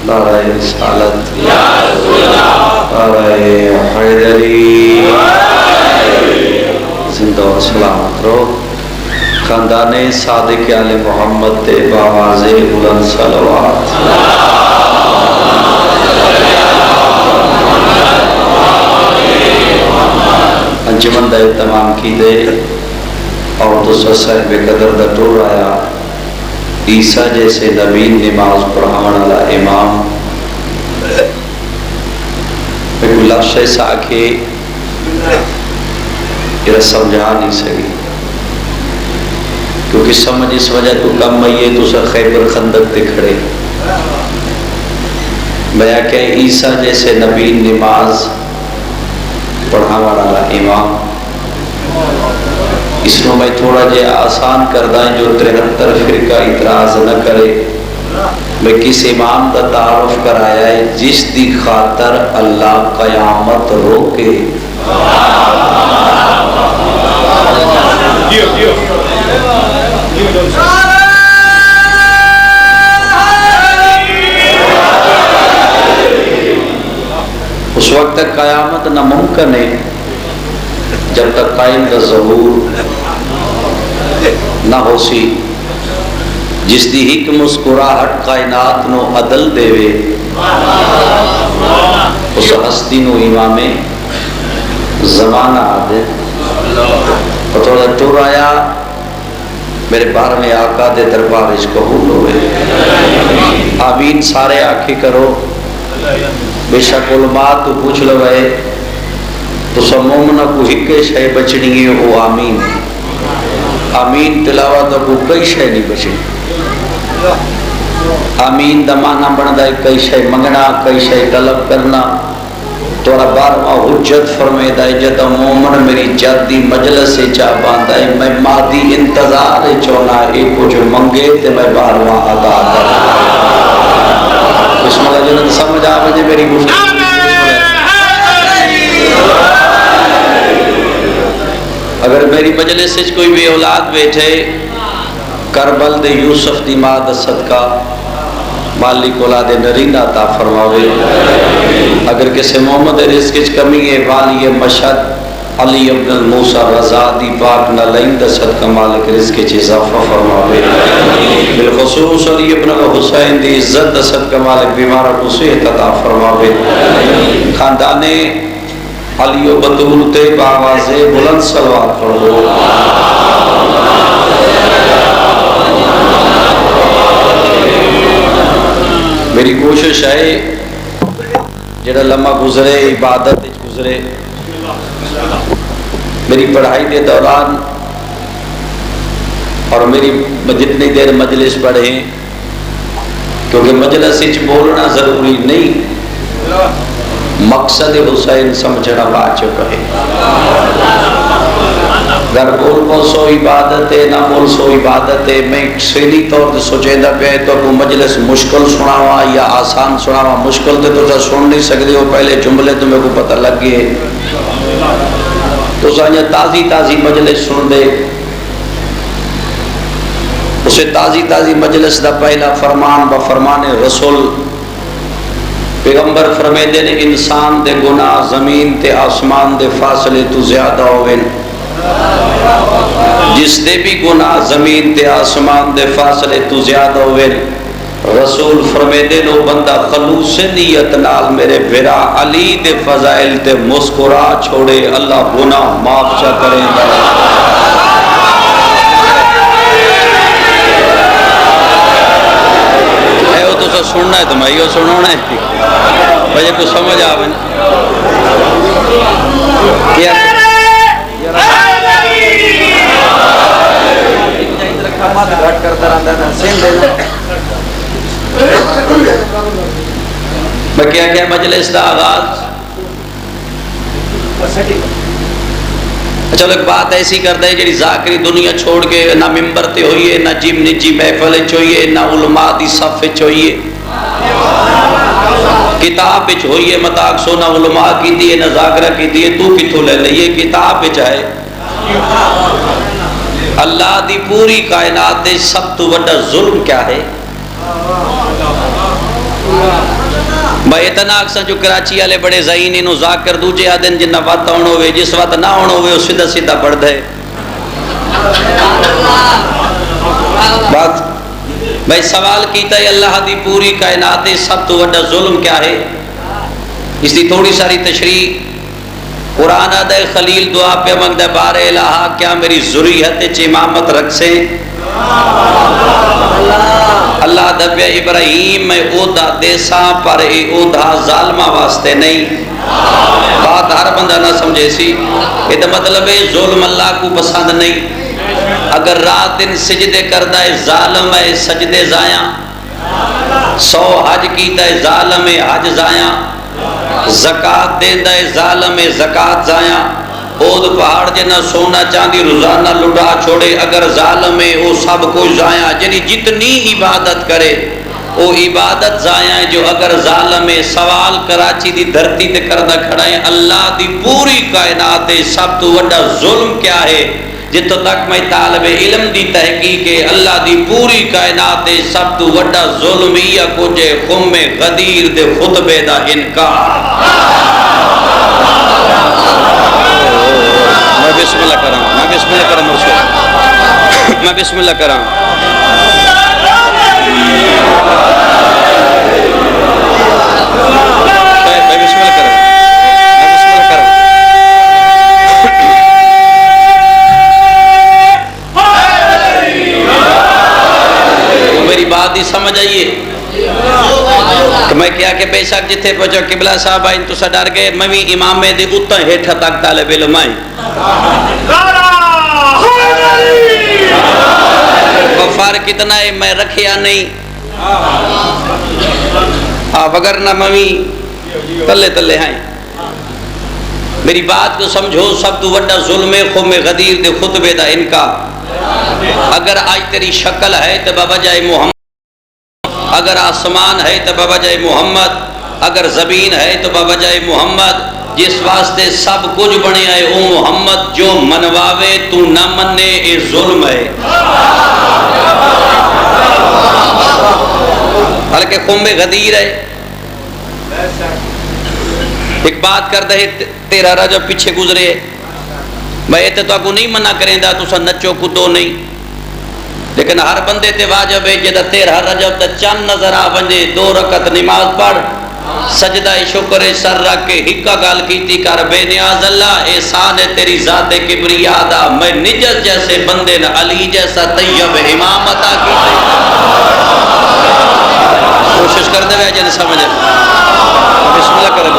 نعرہ رسالت، نعرہ حیدری، زندہ و سلامت رہو۔ خاندان صادق آل محمد تے باواز بلند صلوات۔ انجمن دا اہتمام کی دے اور دوسرا صاحب قدر دا ٹور آیا عیسیٰ جیسے نبی نماز پڑھاون والا امام میں کوئی لفظ ایسا کہ یہ سمجھا نہیں سکی، کیونکہ سمجھ اس وجہ تو کم ہے تو سر خیبر خندق تے کھڑے میں کہ عیسیٰ جیسے نبی نماز پڑھاون والا امام، اس میں میں تھوڑا جے آسان کردہ جو 73 فرقہ اعتراض نہ کرے، میں کس امام دا تعارف کرایا ہے جس دی خاطر اللہ قیامت روکے۔ اس وقت تک قیامت ناممکن ہے جب تک قائم دا ظہور نہ ہو سی، جس دی ایک مسکراہٹ کائنات نو عدل دے وے، اس ہستی نو امام زمانہ آدھے۔ اور تھوڑا ٹور آیا میرے 12ویں آقا دے دربار اس قبول ہوئے، آمین سارے آنکھیں کرو۔ بے شک علماء تو پوچھ لو ہے تو سب مومنہ کو ہکے شے بچنی ہے وہ آمین، آمین تلاوت کو کئی شے نہیں بچنی۔ آمین دا معنی بندہ ہے کئی شے منگنا، کئی شے طلب کرنا۔ توڑا 12واں حجت فرمیدہ ہے جد مومن میری جدی مجلس سے چاہ باندھا ہے میں مادی انتظار چونا ایک کو جو منگے تے میں 12واں ادا کرنا۔ بسم اللہ جنت سمجھ آوے میری گفتگو۔ اگر میری مجلس سے کوئی بھی اولاد بیٹھے کربل دے یوسف دی ماں دا صدقہ مالک اولاد نرینہ عطا فرماوے۔ اگر کسی محمد رزق کی کمی ہے والی مشہد علی ابن الموسیٰ رضا دی پاک نالین دا صدقہ مالک رزق کی اضافہ فرماوے۔ بالخصوص علی ابن حسین دی عزت دا صدقہ مالک بیمارہ کو صحت عطا فرماوے۔ خاندانے علی و بطول تے باواز بلند صلوات پڑھو۔ میری کوشش ہے جڑا لمحہ گزرے عبادت گزرے، میری پڑھائی دے دوران اور میری جتنی دیر مجلس پڑھیں، کیونکہ مجلس اچ بولنا ضروری نہیں، مقصد حسین سمجھنا واجب ہے۔ اگر بول کو سو عبادت ہے نہ بول سو عبادت ہے، میں سیدھی طور سے سوچیندہ پہ تو وہ مجلس مشکل سناوا یا آسان سناوا، مشکل تو سن نہیں سکتے ہو، پہلے جملے تو میرے کو پتہ لگ گئے تو سانجا تازی مجلس سن دے۔ اسے تازی مجلس دا پہلا فرمان بفرمان رسول پیغمبر فرمیدے نے انسان دے گناہ زمین تے آسمان دے فاصلے تو زیادہ ہوئے، جس دے بھی گناہ زمین تے آسمان دے فاصلے تو زیادہ ہوئے، رسول فرمیدے نو بندہ خلوص نیت نال میرے بھرا علی دے فضائل تے مسکرا چھوڑے اللہ گناہ معاف چا کریں گا۔ تو سننا ہے تمہیں یہ سنونا ہے بھائی کو سمجھ آوے کیا میں کیا مجلس دا آغاز۔ چلو ایک بات ایسی کرتا ہے جڑی ذاکری دنیا چھوڑ کے نہ ممبر تے ہوئیے نہ جم نجی محفل ہوئیے نہ علماء دی صف ہوئیے، کتاب وچ ہوئیے متاق سو نہ علماء کی دیئے نہ ذاکرہ کی دیئے، تو کتھو لے لے یہ کتاب وچ ہے۔ اللہ دی پوری کائنات دے سب تو بڑا ظلم کیا ہے؟ بھائی اتنا اکثر جو کراچی والے بڑے ذہین انہوں ذاکر دوجے آدن جنہ وقت آن ہوئے جس وقت نہ آن ہوئے وہ سیدھا سیدھا پڑھ دے بات بھائی سوال کیتا ہے اللہ دی پوری کائنات سب تو وڈا ظلم کیا ہے؟ اس دی تھوڑی ساری تشریح قرآن آدھے خلیل دعا پہ مگدہ بار الہا کیا میری ذریت چ امامت رکھ سے اللہ دبیا ابراہیم میں اودا دیسا پر اے اودا ظالمہ واسطے نہیں بات ہر بندہ نہ سمجھے سی یہ مطلب ہے ظلم اللہ کو پسند نہیں اگر رات دن سجدے کردہ ہے ظالم ہے سجدے زائیاں 100 حج کیتا ہے ظالم ہے حج زائیاں زکاة دیندہ ہے ظالم ہے زکاة زائیاں اود پہاڑ جنہ سونا چاندی روزانہ لٹا چھوڑے اگر ظالم ہے وہ سب کچھ زائیاں یعنی جتنی عبادت کرے وہ عبادت زائیاں جو اگر ظالم ہے سوال کراچی دی دھرتی تے کردہ کھڑائیں اللہ دی پوری کائنات سب تو وڈا ظلم کیا ہے جتو تک میں طالب علم دی تحقیق ہے اللہ دی پوری کائنات سب تو وڈا ظلم ہی کچھ خم غدیر دے خطبے دا انکار میں بسم اللہ کروں میں بسم اللہ کروں میں بسم اللہ کروں بات ہی سمجھ آئیے کہ میں کیا کہ بے شک جتھے پہنچو قبلہ صاحب آئیں تو سا ڈر گئے میں بھی امام میں دے اتنا ہیٹھا تک طالب علم آئیں فرق اتنا ہے میں رکھیا نہیں اگر نہ میں بھی تلے تلے آئیں میری بات کو سمجھو سب تو وڈا ظلم خم غدیر دے خطبے دا انکار اگر آج تیری شکل ہے تو بجائے محمد اگر آسمان ہے تو بجائے محمد اگر زمین ہے تو بجائے محمد جس واسطے سب کچھ بنے آئے او محمد جو منواوے تو نہ مننے اے ظلم ہے حالانکہ خم غدیر ہے ایک بات کر دے تیرا رجب پیچھے گزرے میں تو آپ کو نہیں منع کریں دا تو سا نچو کدو نہیں لیکن ہر بندے تے واجب ہے جدہ 13 رجب تا چند نظر آونجے 2 رکعت نماز پڑھ سجدہ شکر سر رکھ کے ہکا گال کیتی کر بے نیاز اللہ احسان ہے تیری ذات کبریا دا میں نجت جیسے بندے نہ علی جیسا طیب امام عطا کیتے کوشش کر دے جن سمجھے بسم اللہ کر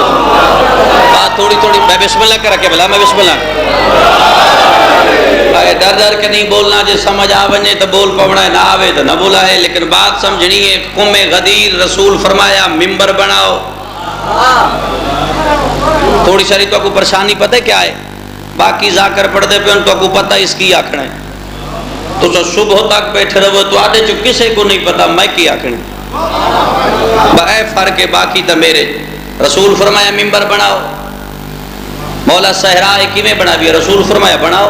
بات تھوڑی تھوڑی میں بسم اللہ کر کے بلا میں بسم اللہ ڈر ڈر کے نہیں بولنا جو سمجھ آونے تو بول پونا ہے نہ آوے تو نہ بولا ہے لیکن بات سمجھنی ہے قوم غدیر رسول فرمایا ممبر بناؤ تھوڑی ساری تو کو پریشانی پتہ کیا ہے باقی ذاکر پڑھ دے پہ ان تو کو پتہ اس کی آکھنا ہے تو صبح تک بیٹھے رہو تو آدھے جو کسے کو نہیں پتہ میں کی آکھنا بائے فرق باقی تا میرے رسول فرمایا ممبر بناؤ مولا صحرائے کیویں بنا بھی رسول فرمایا بناؤ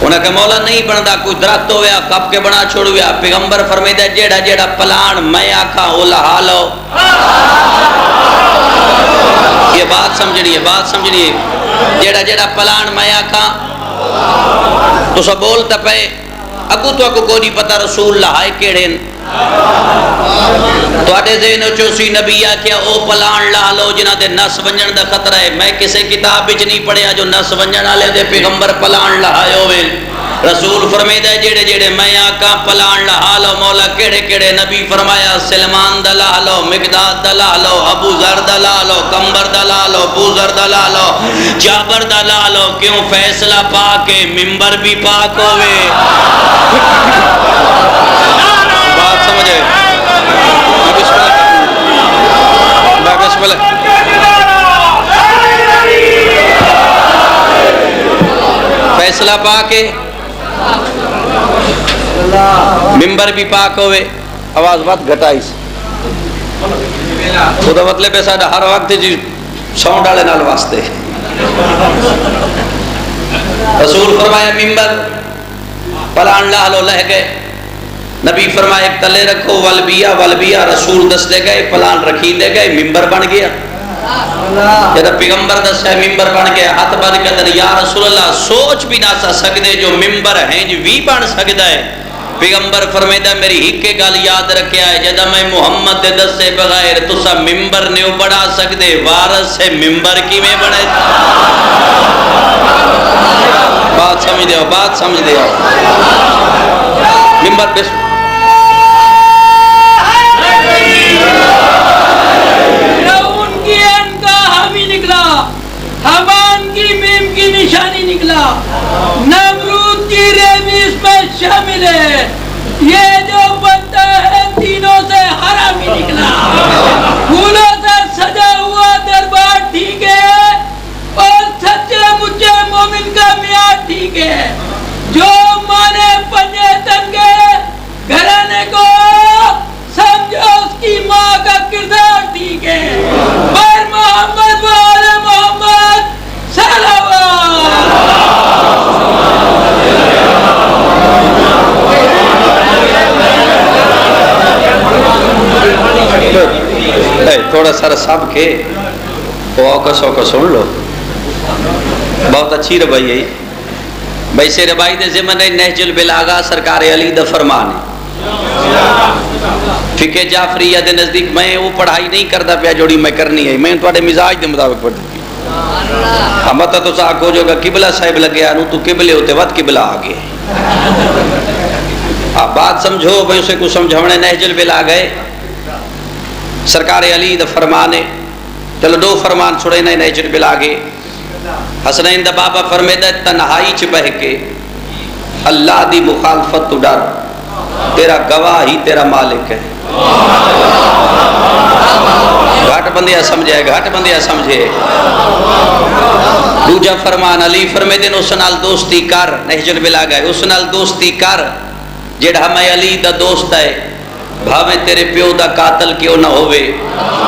انہاں کہ مولا نہیں بندا کوئی درخت ہویا کب کے بنا چھوڑ گیا پیغمبر فرمیدہ جیڑا جیڑا پلان میں آکھا وہ لہا لو یہ بات سمجھنی ہے بات سمجھنی ہے جیڑا جیڑا پلان میں آکھا تو سب بولتا پہ اگو تو اگو کو نہیں پتا رسول لہائے کیڑھیں تو آٹے ذہن چوسی نبی آکھیا او پلان لا لو جنہ دے نس ونجن دا خطرہ ہے میں کسے کتاب بچ نہیں پڑھیا جو نس ونجن آلے دے پیغمبر پلان لہائے ہوئے رسول فرمیدہ جیڑے جیڑے میں آکا پلان لہا لو مولا کیڑے کیڑے نبی فرمایا سلمان دا لا لو مقداد دا لا لو ابو ذر دا لا لو کمبر دا لا لو بوزر دا لا لو جابر دا لا لو کیوں فیصلہ پاک ہے ممبر بھی پاک ہوئے بات سمجھے میں بسم اللہ فیصلہ پاک ہے ممبر بھی پاک ہوئے آواز بات گھٹائی خدا مطلب ہے ساڑھا ہر وقت جی ساؤنڈ آلے نال واسطے رسول فرمایا ممبر پلان لا لو لہ گئے نبی فرمائے تلے رکھو ولبیا رسول دس دے گئے پلان رکھی دے گئے ممبر بن گیا جب پیغمبر دس ہے ممبر بن گیا ہاتھ بن کے یا رسول اللہ سوچ بھی نہ سکتے جو ممبر ہیں جو بھی بن سکتا ہے پیغمبر فرمیدہ میری ہکے گل یاد رکھیا ہے جدہ میں محمد دے دس سے بغیر تسا ممبر نیو بڑھا سکتے وارث سے ممبر کی میں بڑھے بات سمجھ دے ہو ممبر بس فرعون کی ان کا حامی نکلا حمان کی میم کی نشانی نکلا نمرود کی ریمی اس میں شامل ہے یہ جو بنتا ہے تینوں سے حرامی نکلا پھولوں سے سجا ہوا دربار ٹھیک ہے اور سچے مجھے مومن کا میعاد ٹھیک ہے جو مانے پنجے تنگے گھرانے کو سمجھو اس کی ماں کا کردار ٹھیک ہے پر محمد و آل محمد تھوڑا سارا سب کے اوکس سن لو بہت اچھی ربائی ہے بھائی سے ربائی دے زمن نہج البلاغہ سرکار علی دا فرمان ہے فقہ جعفریہ دے نزدیک میں وہ پڑھائی نہیں کرتا پیا جوڑی میں کرنی ہے میں توڑے مزاج دے مطابق پڑھتی ہمتا تو ساکھو جو کہ قبلہ صاحب لگے آنو تو قبلے ہوتے وقت قبلہ آگے آپ بات سمجھو بھائی اسے کو سمجھونے نہج البلاغہ ہے سرکار علی دا فرمان ہے چلو دو فرمان چھوڑے نہیں نہج البلاغہ حسنین دا بابا فرمیدہ تنہائی چھ بہ کے اللہ دی مخالفت تو ڈر تیرا گواہ ہی تیرا مالک ہے گھٹ بندیا سمجھے دوجہ فرمان علی فرمیدے اس نال دوستی کر نہج البلاغہ ہے اس نال دوستی کر جڑا میں علی دا دوست ہے بھاویں تیرے پیو دا قاتل کیوں نہ ہوئے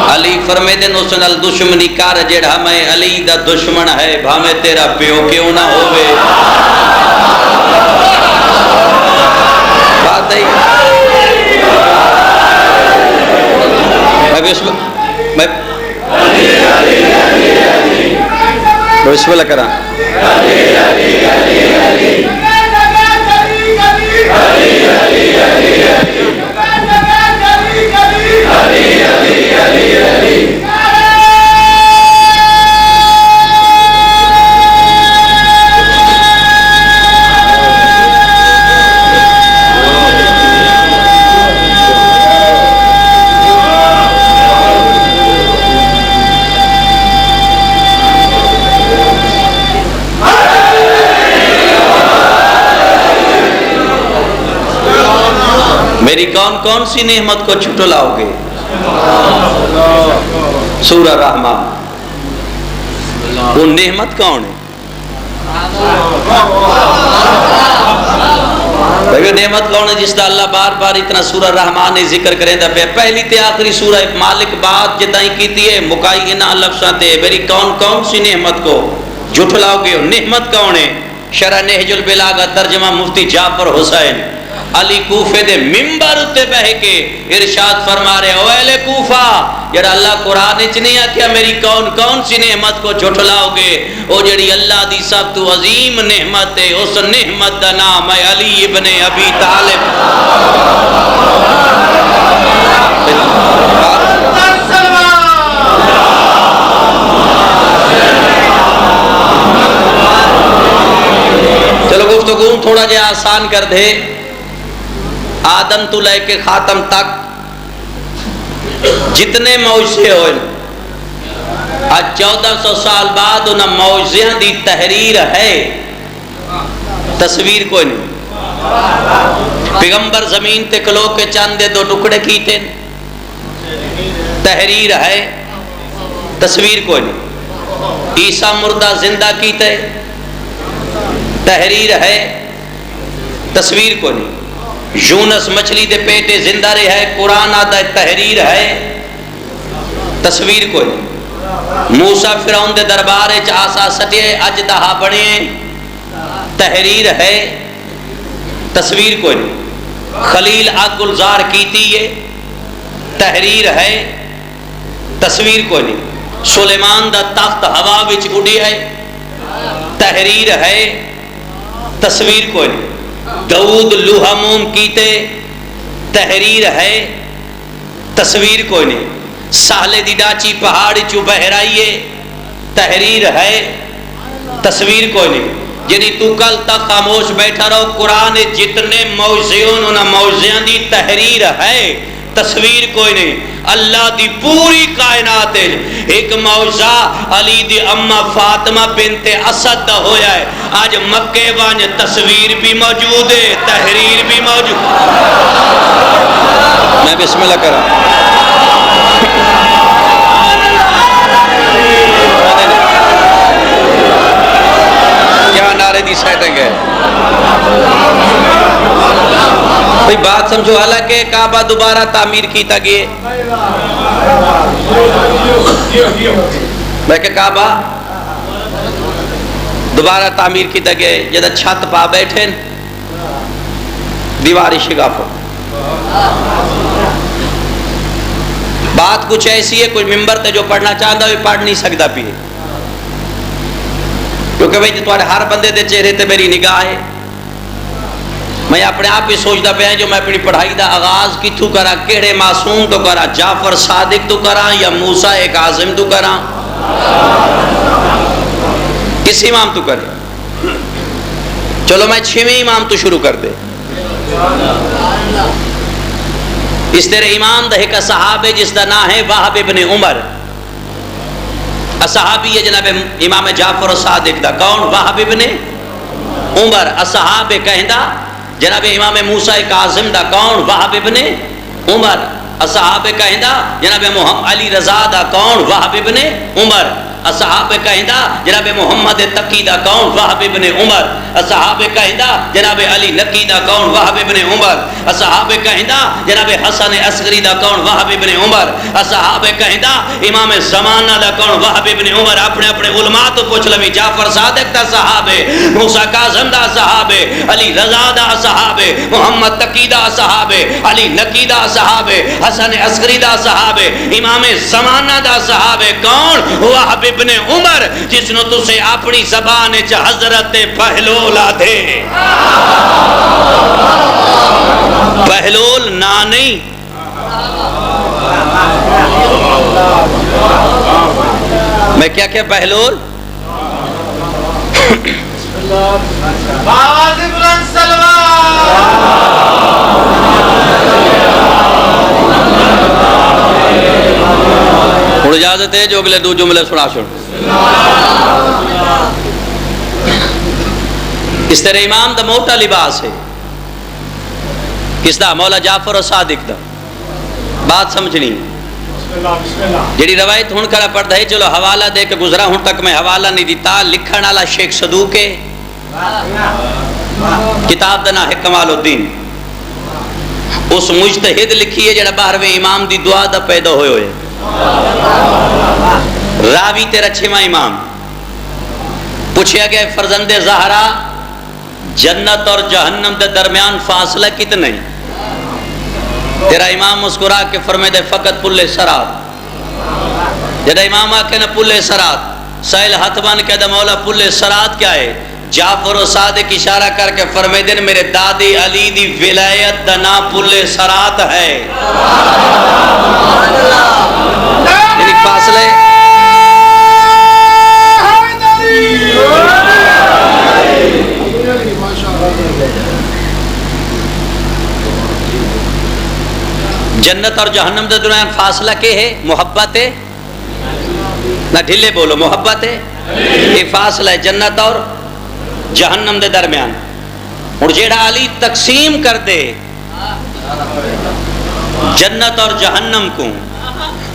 علی فرمیدے اس نال دشمنی کر جڑا میں علی دا دشمن ہے بھاویں تیرا پیو کیوں نہ ہوئے بات ہے میں بسم اللہ کرا میری کون کون سی نعمت کو چھٹلاؤ گے سورہ رحمان وہ نعمت کون ہے بھائی نعمت کون ہے جس دا اللہ بار بار اتنا سورہ رحمان نے ذکر کریں دا پہلی تے آخری سورہ مالک بات جتائیں کیتی ہے مکائی انہا لفظاں تے میری کون کون سی نعمت کو جھٹلاؤ گے نعمت کون ہے شرح نہج البلاغہ ترجمہ مفتی جعفر حسین علی کوفے دے ممبر تے بہ کے ارشاد فرما رہے او اہل کوفہ جڑا اللہ قرآن وچ نہیں آکھیا میری کون کون سی نعمت کو جھٹلاؤ گے او جڑی اللہ دی سب تو عظیم نعمت ہے اس نعمت دا نام ہے علی ابن ابی طالب چلو گفتگو تھوڑا جہا آسان کر دے آدم تو لے کے خاتم تک جتنے معجزے ہوئے آج 1400 سال بعد انہاں معجزیاں دی تحریر ہے تصویر کوئی نہیں پیغمبر زمین تے کلو کے چاند دے 2 ٹکڑے کیتے تحریر ہے تصویر کوئی نہیں عیسیٰ مردہ زندہ کیتے تحریر ہے تصویر کوئی نہیں یونس مچھلی دے پیٹے زندہ رہے ہے قرآن آدھا تحریر ہے تصویر کوئی نہیں موسیٰ فرعون دے دربار آسا سٹے اجدہا بڑے تحریر ہے تصویر کوئی نہیں خلیل اگ گلزار کیتی ہے تحریر ہے تصویر کوئی نہیں سلیمان دا تخت ہوا وچ اڑی ہے تحریر ہے تصویر کوئی نہیں داؤد لوہا موم کیتے تحریر ہے تصویر کوئی نہیں ساحلے دی ڈاچی پہاڑ چو بہرائیے تحریر ہے تصویر کوئی نہیں یعنی تو کل تک خاموش بیٹھا رہو قرآن جتنے موضوعوں انہاں موضوعوں دی تحریر ہے تصویر کوئی نہیں اللہ دی پوری کائنات ہے ایک موضوع علی دی اماں فاطمہ بنت اسد دا ہویا ہے آج مکے وانج تصویر بھی موجود ہے تحریر بھی موجود میں بسم اللہ کرا کیا نعرے دی سیٹنگ ہے بھئی بات سمجھو حالانکہ کعبہ دوبارہ تعمیر کیتا گئے میں کہ کعبہ دوبارہ تعمیر کیتا گئے جدہ چھت پا بیٹھیں دیواری شگاف ہو بات کچھ ایسی ہے کوئی ممبر تے جو پڑھنا چاہتا ہے پڑھ نہیں سکتا بھی کیونکہ بھئی تمہارے ہر بندے دے چہرے تے میری نگاہ ہے میں اپنے آپ ہی سوچتا پہ ہیں جو میں اپنی پڑھائی دا آغاز کتھو کرا کیڑے معصوم تو کرا جعفر صادق تو کرا یا موسیٰ کاظم تو کرا کس امام تو کرے چلو میں 6ویں امام تو شروع کر دے اس تیرے امام دا ایک صحابہ جس دا نام ہے وہب ابن عمر صحابی ہے جناب امام جعفر صادق دا کون وہب ابن عمر صحابہ کہندہ جناب امام موسیٰ کاظم دا کون وہب ابن عمر صحابہ کہندہ جناب محمد علی رضا دا کون وہب ابن عمر صحابہ کہندہ جناب محمد تقی دا کون وہب ابن عمر صحابہ کہندہ جناب علی نقی دا کون وہب ابن عمر صحابہ کہندہ جناب حسن اصغری دا کون وہب ابن عمر صحابہ کہندہ امام زمانہ دا کون وہب ابن عمر اپنے اپنے علماء تو پوچھ لوی جعفر صادق دا صحابہ موسیٰ کاظم دا صحابہ علی رضا دا صحابہ محمد تقی دا صحابہ علی نقی دا صحابہ حسن اصغری دا صحابہ امام زمانہ دا صحابہ کون وہب ابن عمر جس نے تسے اپنی زبان چ حضرت بہلول آدھے بہلول نا نہیں میں کیا کہ بہلول باز بلند سلوان اور اجازت ہے جو اگلے دو جملے سنا چھوڑ اس طرح امام دا موٹا لباس ہے کس دا مولا جعفر و صادق دا بات سمجھنی جیڑی روایت ہون کھڑا پڑھتا ہے چلو حوالہ دے کے گزرا ہون تک میں حوالہ نہیں دیتا لکھن والا شیخ صدوق ہے کتاب دا نام ہے کمال الدین اس مجتہد لکھی ہے جڑا 12ویں امام دی دعا دا پیدا ہوئے ہوئے راوی تیرا 6واں امام پوچھیا گیا فرزند زہرا جنت اور جہنم دے درمیان فاصلہ کتنا ہے تیرا امام مسکرا کے فرمائے دے فقط پلے سرات جدہ امام آکے نا پلے سرات سائل ہاتھ بان کے دا مولا پلے سرات کیا ہے جعفر و صادق اشارہ کر کے فرمائے دے میرے دادی علی دی ولایت دا نا پلے سرات ہے یعنی فاصلے جنت اور جہنم دے درمیان فاصلہ کے ہے محبت ہے نہ ڈھلے بولو محبت ہے یہ فاصلہ ہے جنت اور جہنم دے درمیان اور جیڑا علی تقسیم کر دے جنت اور جہنم کو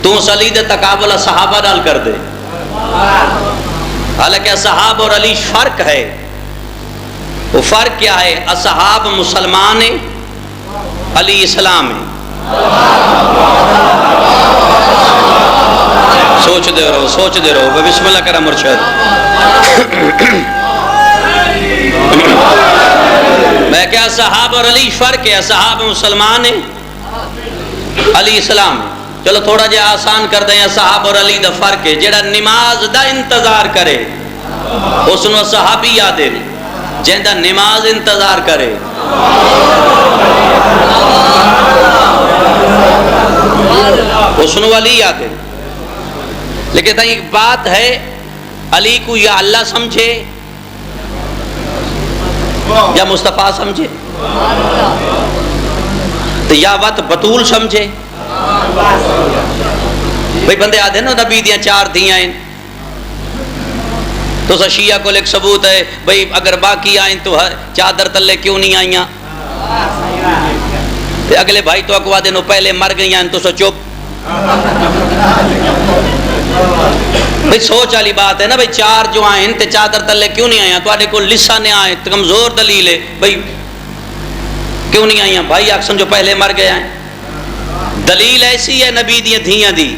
تو اس علی دے تقابل صحابہ ڈال کر دے حالانکہ اصحاب اور علی فرق ہے وہ فرق کیا ہے اصحاب مسلمان ہیں علی اسلام ہے سوچ دے رہو بسم اللہ کرم مرشد میں کیا صحابہ اور علی فرق ہے؟ صحابہ مسلمان ہیں، علی اسلام ہے۔ چلو تھوڑا جہا آسان کر دیں، صحابہ اور علی دا فرق ہے، جڑا نماز دا انتظار کرے اس نو صحابی آدھے، جہاں نماز انتظار کرے اس نو علی آدھے۔ لیکن ایک بات ہے، علی کو یا اللہ سمجھے یا مصطفیٰ سمجھے، تو یا وقت بطول سمجھے۔ بھئی بندے آدھے نا نبی دیاں 4 دھیاں ہیں، تو شیعہ کو ایک ثبوت ہے بھئی اگر باقی آئیں تو چادر تلے کیوں نہیں آئیاں، اگلے بھائی تو اکوا دنوں پہلے مر گئی ہیں تو سو چپ۔ بھئی سوچ والی بات ہے نا، بھئی 4 جو آئیں تے چادر تلے کیوں نہیں آئیاں، تو آڑے کو لسہ نے آئیں، کمزور دلیل ہے بھئی کیوں نہیں آئیاں، بھائی اکسن جو پہلے مر گئے ہیں۔ دلیل ایسی ہے نبی دیاں دھیاں دی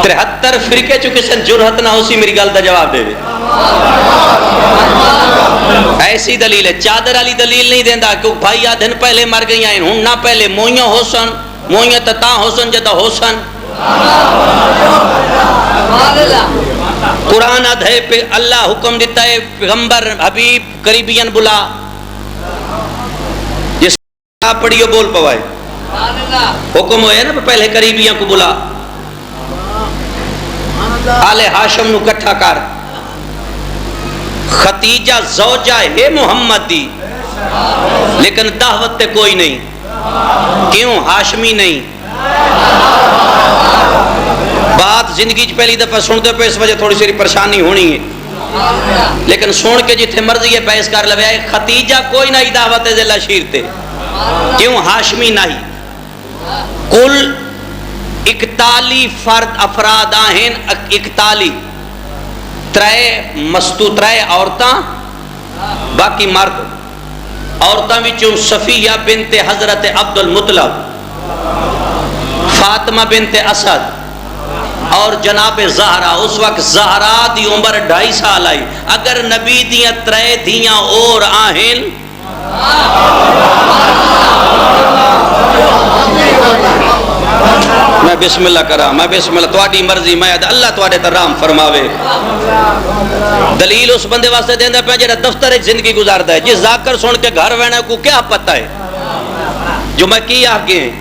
73 فرقے چکے سن جرحت نہ ہو سی میری گل دا جواب دے دے، ایسی دلیل ہے۔ چادر والی دلیل نہیں دیندہ کہ بھائی آدھن پہلے مر گئی ہیں، ہن نہ پہلے موئیاں ہو سن، موئیاں تا ہو سن جدہ ہو سن۔ قرآن آدھے پہ اللہ حکم دیتا ہے پیغمبر حبیب قریبین بلا، جس آپ پڑھیو بول پوائے، حکم ہوئے نا پہلے قریبیاں کو بلا، آل ہاشم نو کٹھا کر، ختیجہ زوجہ ہے محمد دی لیکن دعوت تے کوئی نہیں، کیوں؟ ہاشمی نہیں۔ بات زندگی پہلی دفعہ سنتے پہ اس وجہ تھوڑی سی پریشانی ہونی ہے، لیکن سن کے جتھے مرضی ہے بحث کر لوے آئے ختیجہ کوئی نہیں دعوت ذلہ شیر تے، کیوں؟ ہاشمی نہیں۔ کل 41 فرد افراد آہن، 41 3 عورتاں باقی مرد، عورتاں وچوں صفیہ بنت حضرت عبد المطلب، فاطمہ بنت اسد اور جناب زہرا۔ اس وقت زہرا دی عمر 2.5 سال آئی۔ اگر نبی دیاں 3 دھیاں اور آہن میں بسم اللہ کرا، میں بسم اللہ، تواڈی مرضی، میں اللہ تواڈے تے رحم فرماوے۔ دلیل اس بندے واسطے دیندا پیا جڑا دفتر وچ زندگی گزاردا ہے، جس ذاکر سن کے گھر وینا کو کیا پتہ ہے جو میں کی آگے ہیں۔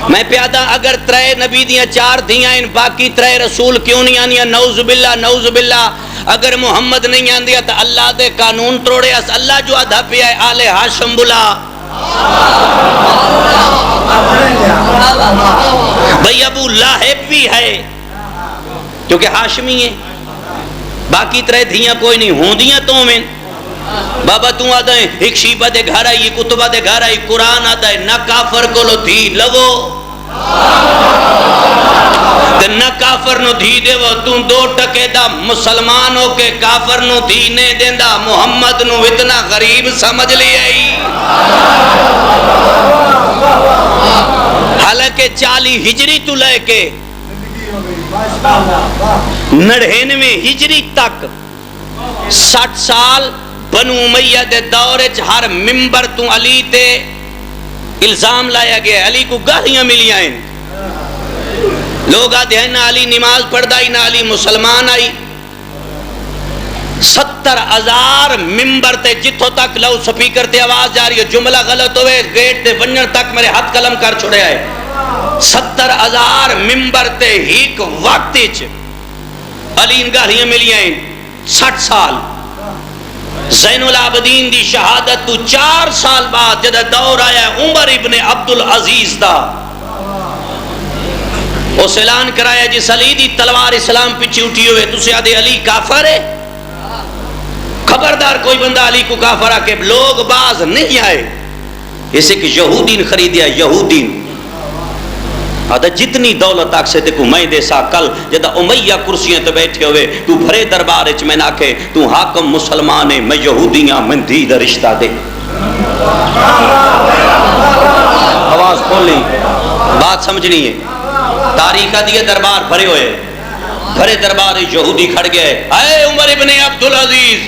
میں پیادہ اگر 3 نبی دیاں 4 دھیاں ہیں، باقی 3 رسول کیوں نہیں آنیاں؟ نعوذ باللہ نعوذ باللہ۔ اگر محمد نہیں آندیا تو اللہ دے قانون توڑے، اس اللہ جو آدھا پیا ہے آل ہاشم بلا۔ بھئی ابو لاہب بھی ہے کیونکہ ہاشمی ہے، باقی 3 دھیاں کوئی نہیں ہوندیاں تو میں بابا تو آدھا ہے ایک شیبہ دے گھر آئی، کتبہ دے گھر آئی، قرآن آدھا ہے نہ کافر کو لو دھی لگو نہ کافر نو دھی دے وہ، تو 2 ٹکے دا مسلمان ہو کے کافر نو دھی نے دیندہ، محمد نو اتنا غریب سمجھ لیا ہی۔ حالانکہ 40 ہجری تو لے کے 99 ہجری تک 60 سال بنو امیہ دے دورے ہر ممبر تو علی تے الزام لایا گیا، علی کو گالیاں ملیاں ہیں، لوگ آدھے ہیں نہ علی نماز پڑھدا ہی، نہ علی مسلمان آئی۔ 70,000 ممبر تے جتھوں تک لو سپیکر تے آواز جا رہی ہے، جملہ غلط ہوئے گیٹ تے ونجن تک میرے ہاتھ قلم کر چھوڑے آئے۔ 70,000 ممبر تے ایک وقت علی گالیاں ملیاں ہیں۔ 60 سال زین العابدین دی شہادت تو 4 سال بعد جدہ دور آیا عمر ابن عبدالعزیز دا، اس اعلان کرایا جس علی دی تلوار اسلام پیچھے اٹھی ہوئے، تو سے آدھے علی کافر ہے، خبردار کوئی بندہ علی کو کافر آکے لوگ باز نہیں آئے۔ اسے کہ یہودین خریدیا، یہودین آدھا جتنی دولت آکھ سے دیکھو میں دے سا کل جدہ امیہ کرسیاں تے بیٹھے ہوئے تو بھرے دربار اچ میں ناکھے تو حاکم مسلمان ہے، میں یہودیاں من دی دا رشتہ دے۔ آواز کھولی، بات سمجھنی ہے، تاریخ دیئے دربار بھرے ہوئے، بھرے دربار یہودی کھڑ گئے، اے عمر ابن عبدالعزیز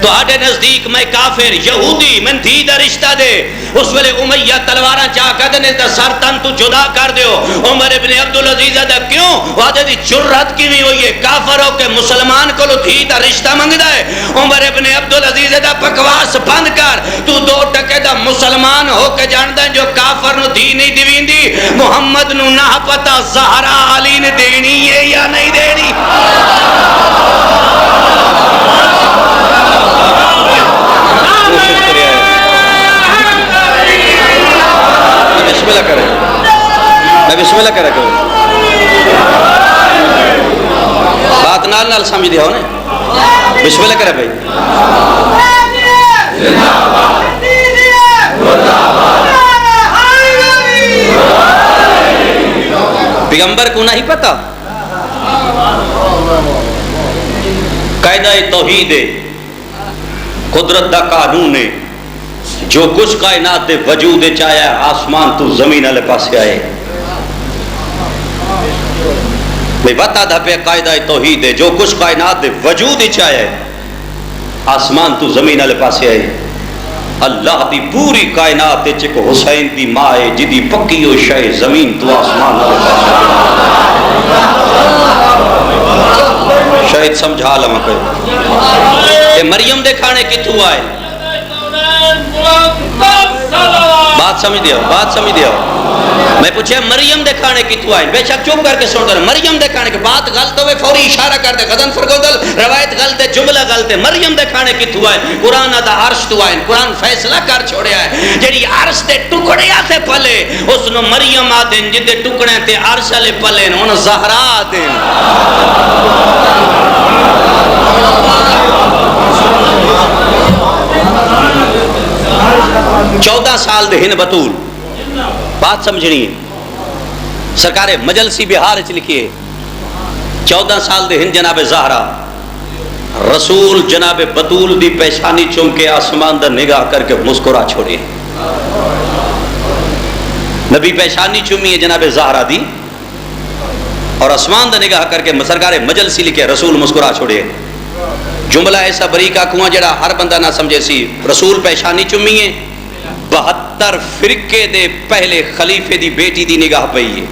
تو آڈے نزدیک میں کافر یہودی من تھی دا رشتہ دے. اس ویلے امیہ تلوارہ چاہ کہتے نے دا سر تن تو جدا کر دیو. عمر ابن عبدالعزیز دا کیوں وعدے دی جرات کی بھی ہوئی ہے کافر ہو کہ مسلمان کو لو تھی دا رشتہ منگ دا ہے. عمر ابن عبدالعزیز دا بکواس بند کر, تو 2 ٹکے دا مسلمان ہو کے جاندہ جو کافر نو دی نہیں دیوین دی. محمد نو نہ پتا زہرا علی نے دینی ہے یا نہیں دینی. بسم اللہ کریں, میں بسم اللہ کریں کروں, بات نال سمجھ دیا ہو نے, بسم اللہ کریں بھائی. پیغمبر کو نہیں پتا قاعدہ توحید قدرت دا قانون ہے, جو کچھ کائنات دے وجود چاہیا ہے آسمان تو زمین والے پاسے آئے. میں بتا دا پہ قاعدہ توحید ہے, جو کچھ کائنات دے وجود چاہیا ہے آسمان تو زمین والے پاسے آئے. اللہ دی پوری کائنات تے چک حسین دی ماں ہے جدی پکی ہو شے زمین تو آسمان والے پاسے آئے. شاید سمجھا لما کہ کہ مریم دے کھانے کتھوں آئے. بات سمجھ دیا, بات سمجھ دیا. میں پوچھے مریم دے کھانے کتھوں آئے, بے شک چوپ کر کے سن دے. مریم دے کھانے کے بات غلط ہوئے فوری اشارہ کر دے. غزن فرگودل روایت غلط ہے, جملہ غلط ہے. مریم دے کھانے کتھوں آئے, قرآن دا عرش تو آئے. قرآن فیصلہ کر چھوڑے آئے جیڑی عرش دے ٹکڑے آتے پلے اس نو مریم آدیں, جدے ٹکڑے تے عرش لے پلے انہوں زہرا آدیں. 14 سال دے ہن بطول, بات سمجھنی ہے. سرکار مجلسی بہار چ لکھیے 14 سال دے ہن جناب زہرا رسول جناب بطول دی پیشانی چوم کے آسمان دا نگاہ کر کے مسکرا چھوڑے. نبی پیشانی چومی ہے جناب زہرا دی اور آسمان دا نگاہ کر کے سرکار مجلسی لکھے رسول مسکرا چھوڑے. جملہ ایسا بریقہ کنواں جڑا ہر بندہ نہ سمجھے سی. رسول پیشانی چومی ہے, 72 فرقے دے پہلے خلیفے دی بیٹی دی نگاہ پئی ہے.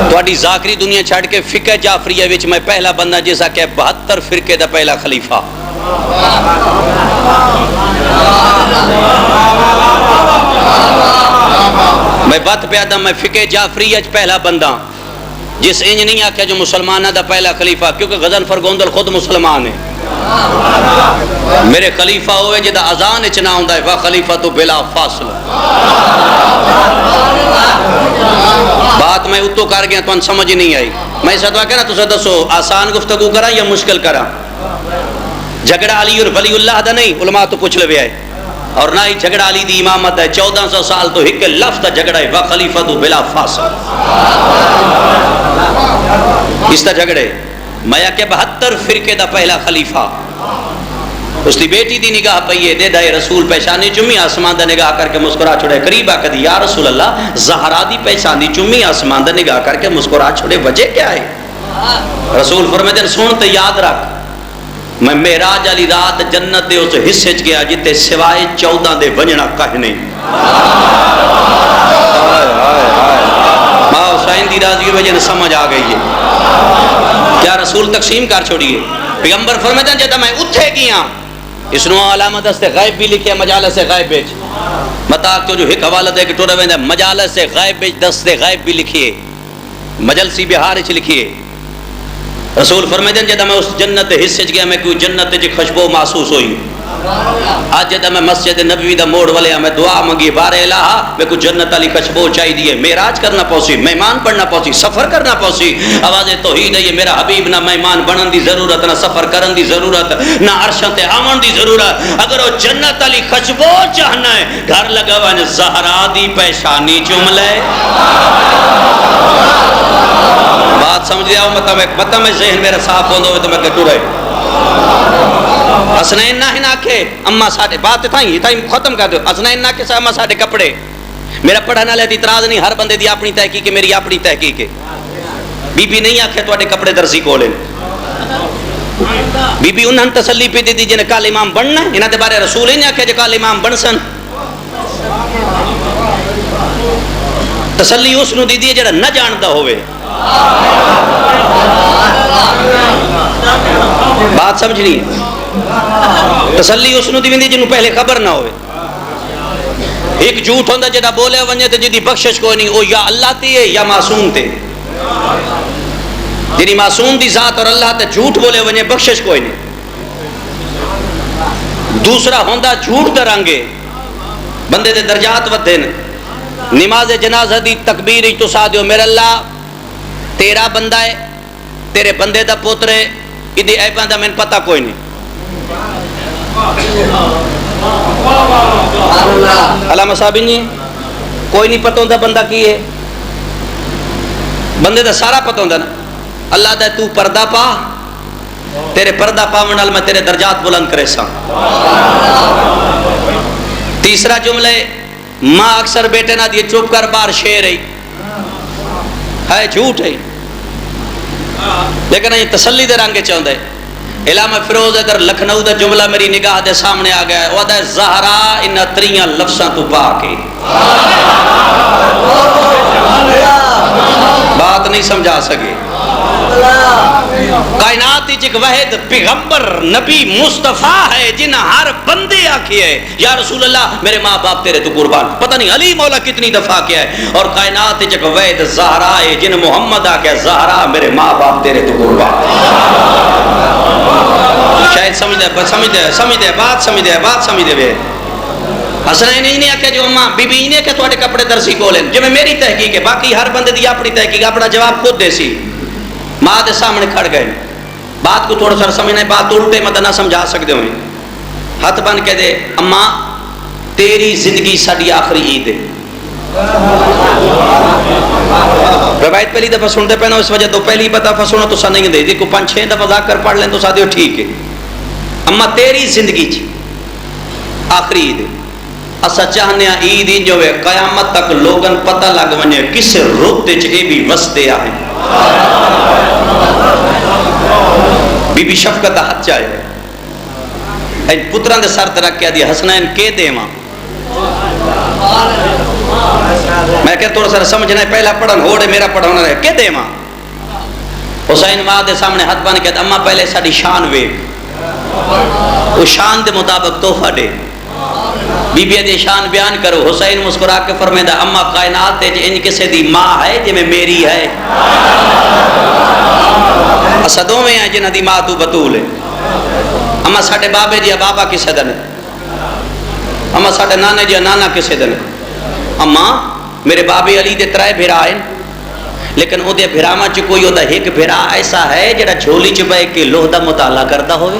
تواڈی ذاکری دنیا چھڑ کے فقہ جعفریہ وچ میں پہلا بندہ جیسا کہ 72 فرقے دا پہلا خلیفہ. میں بات پہ آدم میں فقہ جعفریہ پہلا بندہ جس انج نہیں آکھیا جو مسلمانہ دا پہلا خلیفہ, کیونکہ غزن فرگوندل خود مسلمان ہے. میرے خلیفہ ہوئے جدہ اذان اچنا ہوندہ ہے خلیفہ تو بلا فاصل. بات میں اتو کر گیا تو ان سمجھ نہیں آئی. میں اسے دعا کہنا تو سے دسو آسان گفتگو کرا یا مشکل کرا. جھگڑا علی اور ولی اللہ دا نہیں, علماء تو پوچھ لے آئے, اور نہ ہی جھگڑا علی دی امامت ہے. 1400 سال تو ایک لفظ جھگڑا ہے خلیفہ تو بلا فاصل. اس طرح جھگڑے میں کہ 72 فرقے دا پہلا خلیفہ, اس دی بیٹی دی نگاہ پئیے دے دائے رسول پیشانی چمی آسمان دا نگاہ کر کے مسکرا چھوڑے. قریبا کدی یا رسول اللہ زہرا دی پیشانی چمی آسمان دا نگاہ کر کے مسکرا چھوڑے, وجہ کیا ہے؟ رسول فرمائے سنتے یاد رکھ, میں معراج علی رات جنت دے اس حصے چ گیا جتے سوائے 14 دے ونجنا کہیں نہیں. ماں حسین دی راضی وجہ نے سمجھ آ گئی ہے. کیا رسول تقسیم کر چھوڑیے؟ پیغمبر فرماتے ہیں جب میں اٹھے گیا اس نو علامت دست غیب بھی لکھے مجالس غیب بیچ متا تو جو ایک حوالہ دے کہ ٹوڑا ویندہ مجالس غیب بیچ دست غیب بھی لکھیے, مجلسی بہار اچھ لکھیے. رسول فرماتے ہیں جب میں اس جنت حصے گیا میں کوئی جنت جی خوشبو محسوس ہوئی. آج جب میں مسجد نبوی دا موڑ والے میں دعا منگی بار الہا میں کوئی جنت علی خوشبو چاہی دیئے. معراج کرنا پوسی, مہمان پڑھنا پوسی, سفر کرنا پوسی. آواز توحید ہے یہ میرا حبیب, نہ مہمان بنن دی ضرورت, نہ سفر کرن دی ضرورت, نہ عرشت آمن دی ضرورت. اگر وہ جنت علی خوشبو چاہنا ہے گھر لگا ہوا ہے زہرا دی پیشانی چوم لے. بات سمجھ لیا ہوں مطلب میں ذہن میرا صاف ہوندہ ہوئے تو میں کٹو رہے. حسنین نہ ہی ناکھے اممہ ساڑھے بات تھائیں ختم کر دو. حسنین ناکھے سے اممہ ساڑھے کپڑے میرا پڑھانا لیتی اتراز نہیں, ہر بندے دی اپنی تحقیق ہے, میری اپنی تحقیق ہے. بی بی نہیں آکھے تو اڈے کپڑے درزی کو لیں. بی بی انہاں تسلی پہ دی جنہیں کال امام بننا انہاں دے بارے رسول ہی نہیں آکھے جو کال امام بن سن تسلی اس نو دی دی جڑا نہ جاندا ہوئے بات سمجھ نہیں ہے تسلی اس نو دی ویندی جنوں پہلے خبر نہ ہوئے ایک جھوٹ ہوندا جڑا بولے ونجے تے جدی بخشش کوئی نہیں او یا اللہ تے یا معصوم تے جنی معصوم دی ذات اور اللہ تے جھوٹ بولے ونجے بخشش کوئی نہیں دوسرا ہوندا جھوٹ درانگے بندے دے درجات ودھے نے نماز جنازہ دی تکبیر تو سا دیو میرے اللہ تیرا بندہ ہے تیرے بندے دا پوتر ہے ادھی ایپاں دا میں پتہ کوئی نہیں علامہ صاحبین جی کوئی نہیں پتہ ہوندہ بندہ کی ہے بندے دا سارا پتہ ہوندہ نا اللہ دا تو پردہ پا تیرے پردہ پاونال میں تیرے درجات بلند کرے سا تیسرا جملے ماں اکثر بیٹے نہ دیے چپ کر بار شیر ہے جھوٹ ہے لیکن یہ تسلی دے رنگے چاہتا ہے علامہ فیروز ادھر لکھنؤ دا جملہ میری نگاہ دے سامنے آ گیا ہے وہ دا زہرا ان تریاں لفظاں تو پا کے بات نہیں سمجھا سکے کائناتی جک وحید پیغمبر نبی مصطفیٰ ہے جن ہر بندے آکھے ہے یا رسول اللہ میرے ماں باپ تیرے تو قربان پتہ نہیں علی مولا کتنی دفعہ کیا ہے اور کائناتی جک وحید زہرا ہے جن محمد آکھے زہرا میرے ماں باپ تیرے تو قربان شاید سمجھ دے بات سمجھ دے حسنین ہی نہیں آکھے جو اماں بی بی نہیں کہ تواڈے کپڑے درسی کولیں جو میں میری تحقیق ہے باقی ہر بندے دی اپنی تحقیق اپنا جواب خود دے سی ماں دے سامنے کھڑ گئے بات کو تھوڑا سا سمجھنا ہے بات الٹے مت نہ سمجھا سکتے ہوئے ہاتھ بن کے دے اماں تیری زندگی ساڈی آخری عید ہے روایت پہلی دفعہ سنتے پہنا اس وجہ تو پہلی دفعہ سنو تو سا نہیں دے دی کو 5-6 دفعہ ذاکر کر پڑھ لیں تو سا دیو ٹھیک ہے اماں تیری زندگی چی آخری عید ہے اسا چاہنے عید ہی جو ہے قیامت تک لوگن پتہ لگ ونجے کس رتے چکے بھی وستے آئیں بی بی شفقت ہاتھ چاہے این پتران دے سر ترک کیا دیا حسنین کے دے ماں میں کہتا تھوڑا سا سمجھنا ہے پہلا پڑھن ہوڑے میرا پڑھونا رہے کے دے ماں حسین ماں دے سامنے ہاتھ بانے کہتا اماں پہلے ساڑی شان ویک وہ شان دے مطابق توفہ دے بی بی دے شان بیان کرو حسین مسکرا کے فرمیدہ اماں کائنات دے ان کسے دی ماں ہے جی میں میری ہے اسدوں میں ہیں جنہ دی ماں تو بطول ہے اماں ساڑھے بابے جی بابا کسے دنے اماں ساڑھے نانے جی نانا کسے دنے اماں میرے بابے علی دے ترائے بھیرا آئیں لیکن او دے بھیراما چی کوئی او دا ایک بھیرا ایسا ہے جڑا جھولی چبائے کے لوہ دا مطالعہ کرتا ہوئے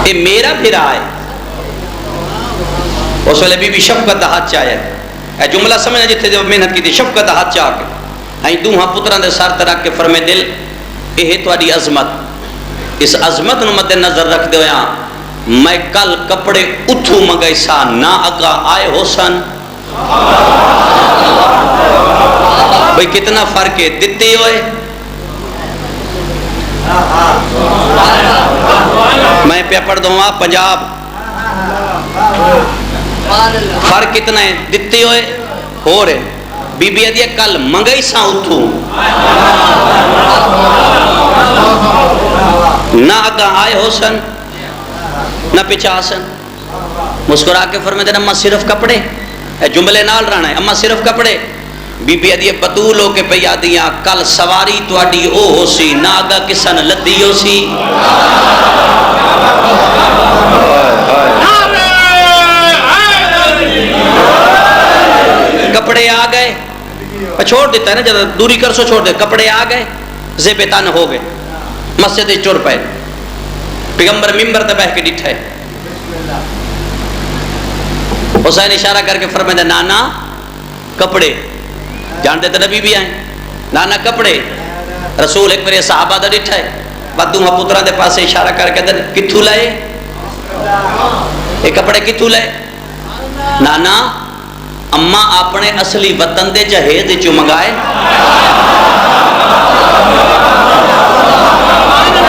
اے میرا بھیرا ہے اس ویلے بی بی شفقت دا ہاتھ چاہے اے جملہ سمجھنا جتے دے محنت کی تھی شفقت دا ہاتھ چاہ کے ہاں دوہاں پتران دے سار ترک کے فرمے دل اے توڑی عظمت اس عظمت نو مد نظر رکھ دے یہاں میں کل کپڑے اتھو مگئی سا نہ اگا آئے ہو سن بھئی کتنا فرق ہے دیتے ہوئے میں پہ پڑھ دوں آپ پنجاب فرق کتنا ہے دیتے ہوئے ہو رہے بی بی ادھیا کل منگئی سا اتھو نہ اگا آئے ہو سن نہ پچھا سن مسکرا کے فرمائے دے اماں صرف کپڑے جملے نال رہنا ہے اماں صرف کپڑے بی بی ادھیا بطول ہو کے پیا دیا کل سواری توڑی او ہو سی نہ اگا کسن لدی ہو سی کپڑے آ گئے چھوڑ دیتا ہے نا جب دوری کر سو چھوڑ دے کپڑے آ گئے زیب تن ہو گئے مسجد چور پائے پیغمبر ممبر تے بہ کے ڈٹھا ہے حسین اشارہ کر کے فرمائے نانا کپڑے جانتے تے نبی بھی آئیں نانا کپڑے رسول ایک میرے صحابہ دا ڈٹھا ہے بعد دوہاں پتران دے پاس اشارہ کر کے کتھو لائے یہ کپڑے کتھو لائے نانا اماں اپنے اصلی وطن دے جہیز چو منگائے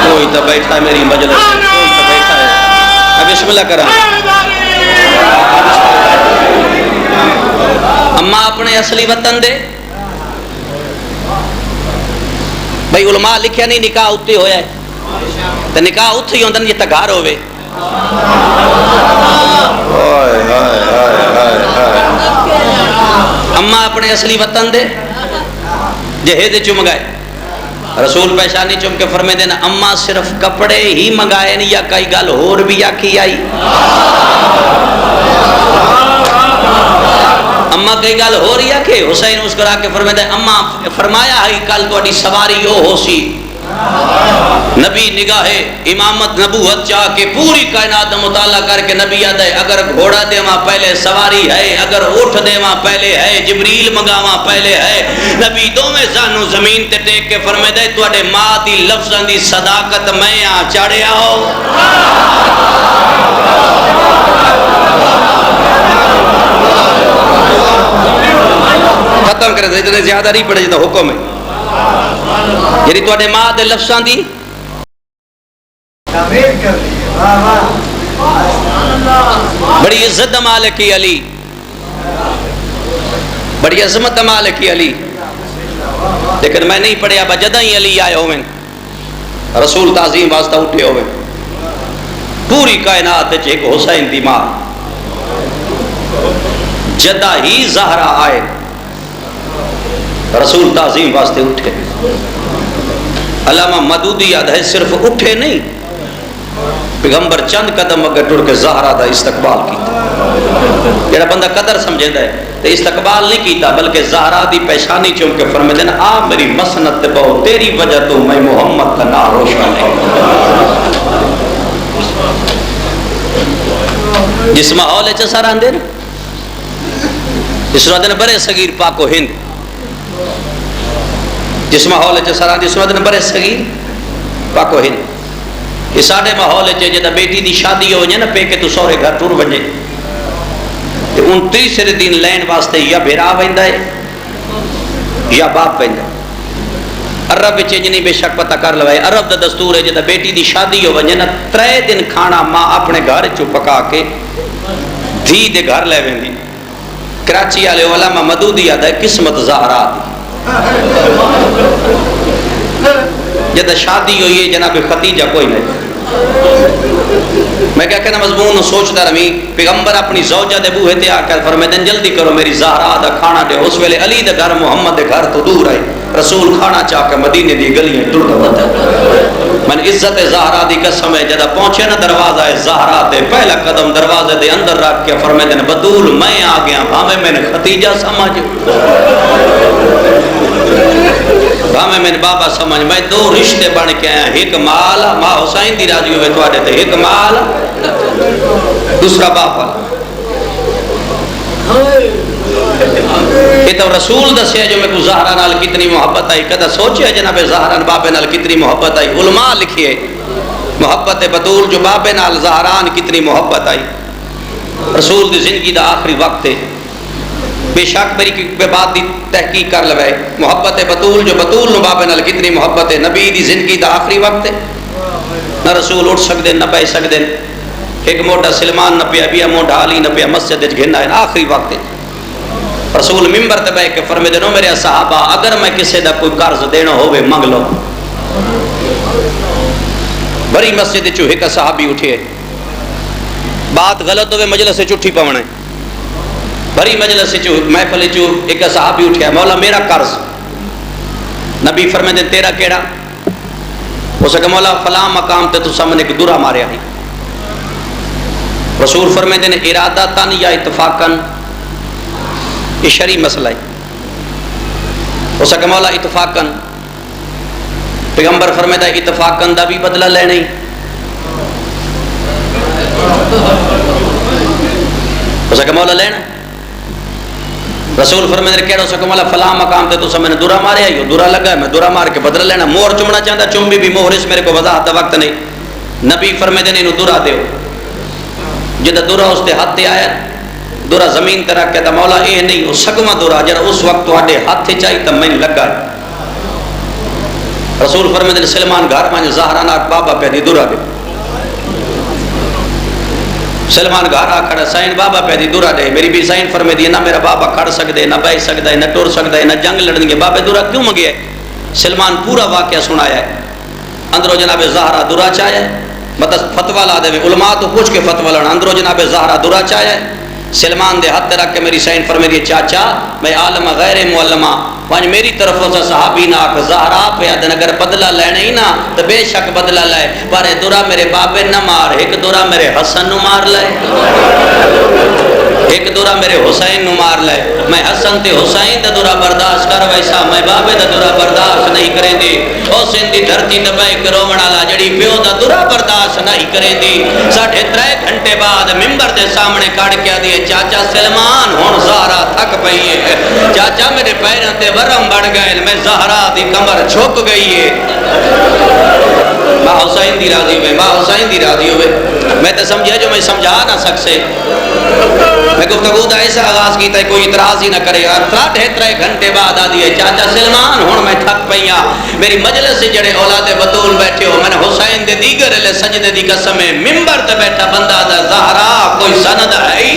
کوئی تو بیٹھا ہے میری مجلس میں، کوئی تو بیٹھا ہے. میں بسم اللہ کرا. اما اپنے اصلی وطن دے بھئی علماء لکھیا نہیں نکاح اتھی ہویا ہے تو نکاح اتھی ہی ہوندن جتا گھر ہوئے. اما اپنے اصلی وطن دے جہید چم گئے. رسول پیشانی چم کے فرمے دینا اما صرف کپڑے ہی منگائے نہیں یا کئی گل اور بھی آکھی آئی. اما کئی گل ہو رہی ہے کہ حسین مسکرا کے فرمے دے اما فرمایا ہے کل تہاڈی سواری او ہو سی. نبی نگاہ امامت نبوت چاہ کے پوری کائنات مطالعہ کر کے نبی یاد ہے اگر گھوڑا دے وہاں پہلے سواری ہے, اگر اٹھ دے وہاں پہلے ہے, جبریل منگا وہاں پہلے ہے. نبی دو میں زانو زمین تے ٹیک کے فرمے دے تواڈے ماں دی لفظاں دی صداقت میں آ چڑھیا ہو. ختم کرے دے اتنے زیادہ نہیں پڑے جتا حکم ہے یعنی تو اڈے ماں دے لفظاں دی بڑی عزت مالکی علی, بڑی عظمت مالکی علی. لیکن میں نہیں پڑھیا با جدہ ہی علی آئے ہوئے رسول تعظیم واسطہ اٹھے ہوئے پوری کائنات ایک حسین دی ماں جدہ ہی زہرہ آئے رسول تعظیم واسطے اٹھے. علامہ مدودی یاد ہے صرف اٹھے نہیں پیغمبر چند قدم اگر ٹر کے زہرہ دا استقبال کیتا. جڑا بندہ قدر سمجھے دا ہے تو استقبال نہیں کیتا بلکہ زہرہ دی پیشانی چوم کے فرمے دینا آ میری مسنت بہو تیری وجہ تو میں محمد کا نام روشن ہے. جس ماحول ہے چسا راندے نا اس رات نے بڑے صغیر پاک و ہند جس ماحول ہے چسا راندے اس رات نے بڑے صغیر پاک و ہند یہ ساڑھے ماحول ہے جدہ بیٹی دی شادی ہو جائے نا پے کے تو سورے گھر ٹور بنجے ان تیسرے دن لین واسطے یا بھیرا بندہ ہے یا باپ بندہ. عرب چیجنی بے شک پتہ کر لوائے عرب دا دستور ہے جدہ بیٹی دی شادی ہو بنجے نا 3 دن کھانا ماں اپنے گھر چو پکا کے دھی دے گھر لے ویندی. کراچی والے علامہ مدودی یاد ہے قسمت زہرا دی جدہ شادی ہوئی ہے جناب ختیجہ کوئی نہیں. میں کیا کہنا مضمون سوچتا رہی پیغمبر اپنی زوجہ دے بوہے تے آ کر فرمائے دن جلدی کرو میری زہرا دا کھانا دے. اس ویلے علی دے گھر محمد دے گھر تو دور آئے رسول کھانا چاہ کے مدینے دی گلیاں ٹر بتا. من عزت زہرا دی قسم ہے جدہ پہنچے نا دروازہ زہرا دے پہلا قدم دروازے دے اندر رکھ کے فرمائے دن بطول میں آ گیا بھامے میں نے ختیجہ سمجھ بھامے میں نے بابا سمجھ میں 2 رشتے بن کے آیا ایک مال ماں حسین دی راضی ہوئے تو آڑے تھے ایک مال دوسرا باپا. یہ تو رسول دسیا جو میں کو زہرہ نال کتنی محبت آئی کدہ سوچے جناب زہرہ بابے نال کتنی محبت آئی. علماء لکھیے محبت بطول جو بابے نال زہران کتنی محبت آئی. رسول دی زندگی دا آخری وقت ہے بے شک میری بے بات دی تحقیق کر لوائے محبت بطول جو بطول نو بابے نال کتنی محبت ہے. نبی دی زندگی دا آخری وقت ہے نہ رسول اٹھ سکتے نہ پہ سکتے ایک موٹا سلمان نہ پیا بیا موٹا علی نہ پیا مسجد گھننا ہے آخری وقت ہے. رسول ممبر تے بیٹھ کے فرمے دے نو میرے صحابہ اگر میں کسے دا کوئی قرض دینا ہوئے منگ لو. بڑی مسجد چو ایک صحابی اٹھے بات غلط ہوئے مجلس سے چٹھی پونے بڑی مجلس چو محفل چو ایک صحابی اٹھے مولا میرا قرض. نبی فرمے دے تیرا کیڑا ہو سکے مولا فلاں مقام تے تو سامنے ایک درہ مارے آئی. رسول فرمے دے ارادہ تن یا اتفاقاً یہ شرعی مسئلہ ہے ہو سکے مولا اتفاقاً. پیغمبر فرمائے دا اتفاقاً دا بھی بدلہ لینے ہو سکے مولا لینا. رسول فرمائے دے کہہ ہو سکے مولا فلاں مقام تے تو سامنے درہ مارے آئی ہو درہ لگا ہے میں درہ مار کے بدلہ لینا. مور چمنا چاہتا چم بھی مہر اس میرے کو وضاحت دا وقت نہیں. نبی فرمائے دے انہوں درہ دیو جدہ درہ اس تے ہاتھ تے آیا درہ زمین تے رکھ کے تا مولا اے نہیں اس سکمہ درہ جرہ اس وقت تو آٹے ہاتھ تے چاہی تا میں لگا ہے. رسول فرمائے سلمان گھر میں زہرا ناک بابا پہ دی دورا دے سلمان گھر آ کھڑا سائن بابا پہ دی دورا دے میری بھی سائن فرمائے دی نہ میرا بابا کھڑ سکدے نہ بیٹھ سکدا ہے نہ ٹر سکدا ہے نہ جنگ لڑن گے بابے دورا کیوں منگیا ہے سلمان پورا واقعہ سنایا ہے اندروں جناب زہرا دورا چاہیا ہے مطلب فتوہ لا دے علماء تو پوچھ کے فتوہ لڑنا اندروں جناب زہرا دورا چاہیا ہے سلمان دے ہاتھ رکھ کے میری سائن فرمائے دی چاچا میں عالم غیر معلمہ وانج میری طرف سے صحابی ناک زہرا پہ آدھن اگر بدلہ لینے ہی نا تو بے شک بدلہ لائے پر دورا میرے بابے نہ مار ایک دورا میرے حسن نو مار لائے ایک دورا میرے حسین نو مار لائے میں حسن تے حسین دا دورا برداشت کر ویسا میں بابے دا دورا برداشت نہیں کریں دی حسین دی دھرتی دبائی کرومن آلا جڑی پیو دا دورا برداشت نہیں کریں دی 3.5 گھنٹے بعد ممبر دے سامنے کاڑ کیا دیئے چاچا سلمان ہون زہرا تھک پئی ہے چاچا میرے پیروں تے ورم بڑھ گئے میں زہرا دی کمر چھک گئی ہے ماں حسین دی راضی ہوئے ماں حسین دی راضی ہوئے میں تو سمجھے جو میں سمجھا نہ سکسے میں گفتگو دا ایسا آغاز کی تا کوئی اعتراض ہی نہ کرے اور 3.5 گھنٹے بعد آ دیئے چاچا سلمان ہون میں تھک پئیاں میری مجلس سے جڑے اولاد بطول بیٹھے ہو میں نے حسین دے دیگر لے سجدے دی قسم ممبر تے بیٹھا بندہ دا زہرا کوئی سند ہے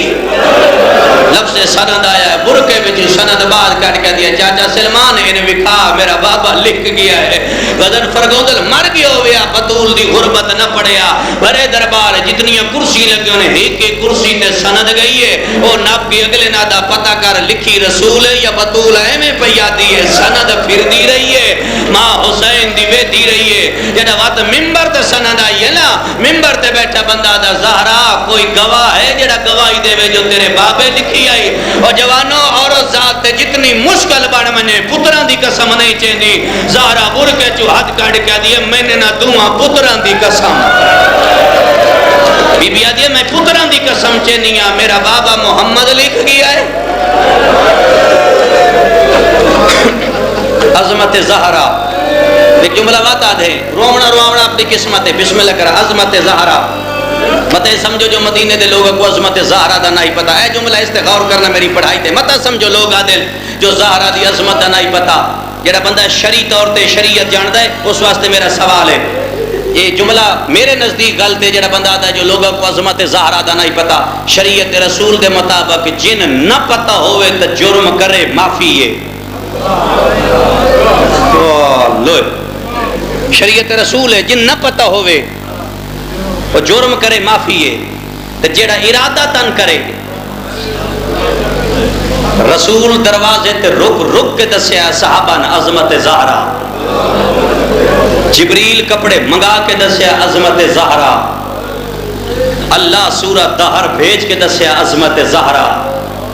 لفظ سند آیا ہے برکے بچی سند بعد کٹ کے دیا چاچا سلمان انہیں وکھا میرا بابا لکھ گیا ہے غدن فرگوندل مر گیا ہویا بطول دی غربت نہ پڑیا بھرے دربار جتنی کرسی لگے انہیں ایک ایک کرسی تے سند گئی ہے وہ نب کی اگلے نادا پتہ کر لکھی رسول ہے یا بطول ہے میں پیا دی ہے سند پھر دی رہی ہے ماں حسین دی وے دی رہی ہے جڑا وقت ممبر تے سند آئی ہے نا ممبر تے بیٹھا بندہ دا زہرا کوئی گواہ ہے جڑا گواہی دے وے جو تیرے بابے لکھی آئی اور جوانوں اور ذات تے جتنی مشکل بڑھ منے پتران دی قسم نہیں چیندی زہرا برکے چو ہاتھ کاڑ کے دیئے میں نے نہ دعا پتران دی قسم بی بی آدھیے میں پتران دی قسم چینیا میرا بابا محمد لکھ گیا ہے عظمت زہرا ایک جملہ بات آدھے رومنا رومنا اپنی قسمت بسم اللہ کرا عظمت زہرا مت سمجھو جو مدینے دے لوگوں کو عظمت زہرا دا نہیں پتا ہے جملہ استغور کرنا میری پڑھائی دے مت سمجھو لوگ آدھے جو زہرا دی عظمت دا نہیں پتا جڑا بندہ شرعی طور تے شریعت جاندہ ہے اس واسطے میرا سوال ہے یہ جملہ میرے نزدیک غلط ہے جڑا بندہ آدھا ہے جو لوگوں کو عظمت زہرا دا نہیں پتا شریعت رسول دے مطابق جن نہ پتا ہوئے تو جرم کرے معافی ہے شریعت رسول ہے جن نہ پتا ہوئے وہ جرم کرے معافی ہے تو جڑا ارادہ تن کرے رسول دروازے تے رک رک کے دسیا صحابہ نے عظمت زہرا جبریل کپڑے منگا کے دسیا عظمت زہرا اللہ سورہ دہر بھیج کے دسیا عظمت زہرا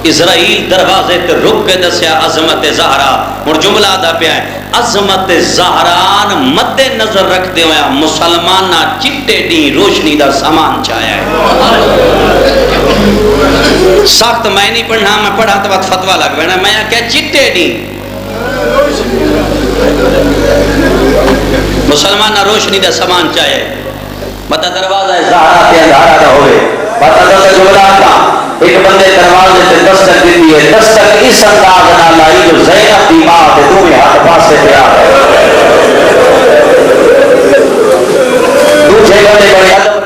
اسرائیل دروازے تے رک کے دسیا عظمت زہرا اور جملہ دا پہ ہے عظمت زہران مد نظر رکھ دے ہویا مسلمانہ چٹے دی روشنی دا سامان چاہیا ہے سخت میں نہیں پڑھنا میں پڑھا تو بات فتوہ لگ بینا میں کیا چٹے دی مسلمانہ روشنی دا سامان چاہیا ہے بتا دروازہ زہرا تے اندھارا دا ہوئے بتا دو جملہ آتا ایک بندے دروازے سے دستک دیتی ہے دستک اس انداز نہ لائی جو زینب دی ماں تے تمہیں ہاتھ پاس سے پیا ہے دوسرے بندے بڑے ادب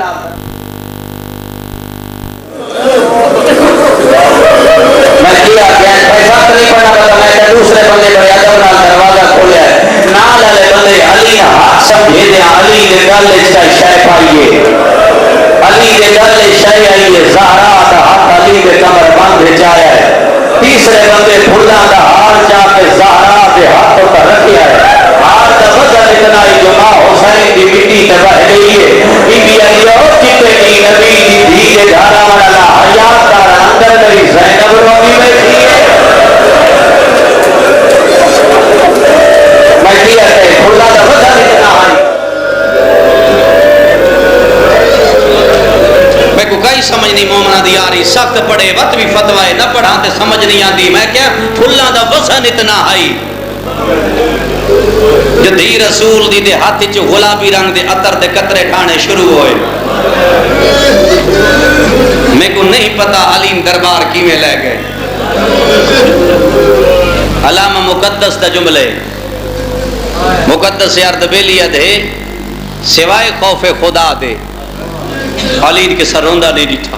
میں کیا پیسہ تو نہیں پڑھنا پتا میں دوسرے بندے بڑے ادب نہ دروازہ کھولیا ہے نال والے بندے علی ہاتھ سمجھے دیا علی نے گل اس کا شے پائیے علی کے گل شے آئیے زہرا دا ہاتھ علی کے کمر بند بھیجایا ہے تیسرے بندے پھلا دا ہار جا کے زہرا دے ہاتھوں کا رکھیا ہے ہار دا وزن اتنا ہی جو ماں حسین دی مٹی تے بہ گئی ہے بی بی علی اور چٹے کی نبی دی دھی کے دھارا والا حیات دا اندر میری زینب روی بیٹھی ہے میں کیا کہ پھلا دا وزن اتنا ہے میں کو کئی سمجھ نہیں مومنہ دی آری سخت پڑے وقت بھی فتوہ ہے نہ پڑھا تے سمجھ نہیں آتی میں کیا پھلا دا وزن اتنا ہے جو دی رسول دی دے ہاتھ چو غلابی رنگ دے عطر دے قطرے کھانے شروع ہوئے میں کو نہیں پتا علیم دربار کی میں لے گئے علامہ مقدس دا جملے مقدس ارض بیلیت ہے سوائے خوف خدا دے خالد کے سر روندہ نہیں ڈٹھا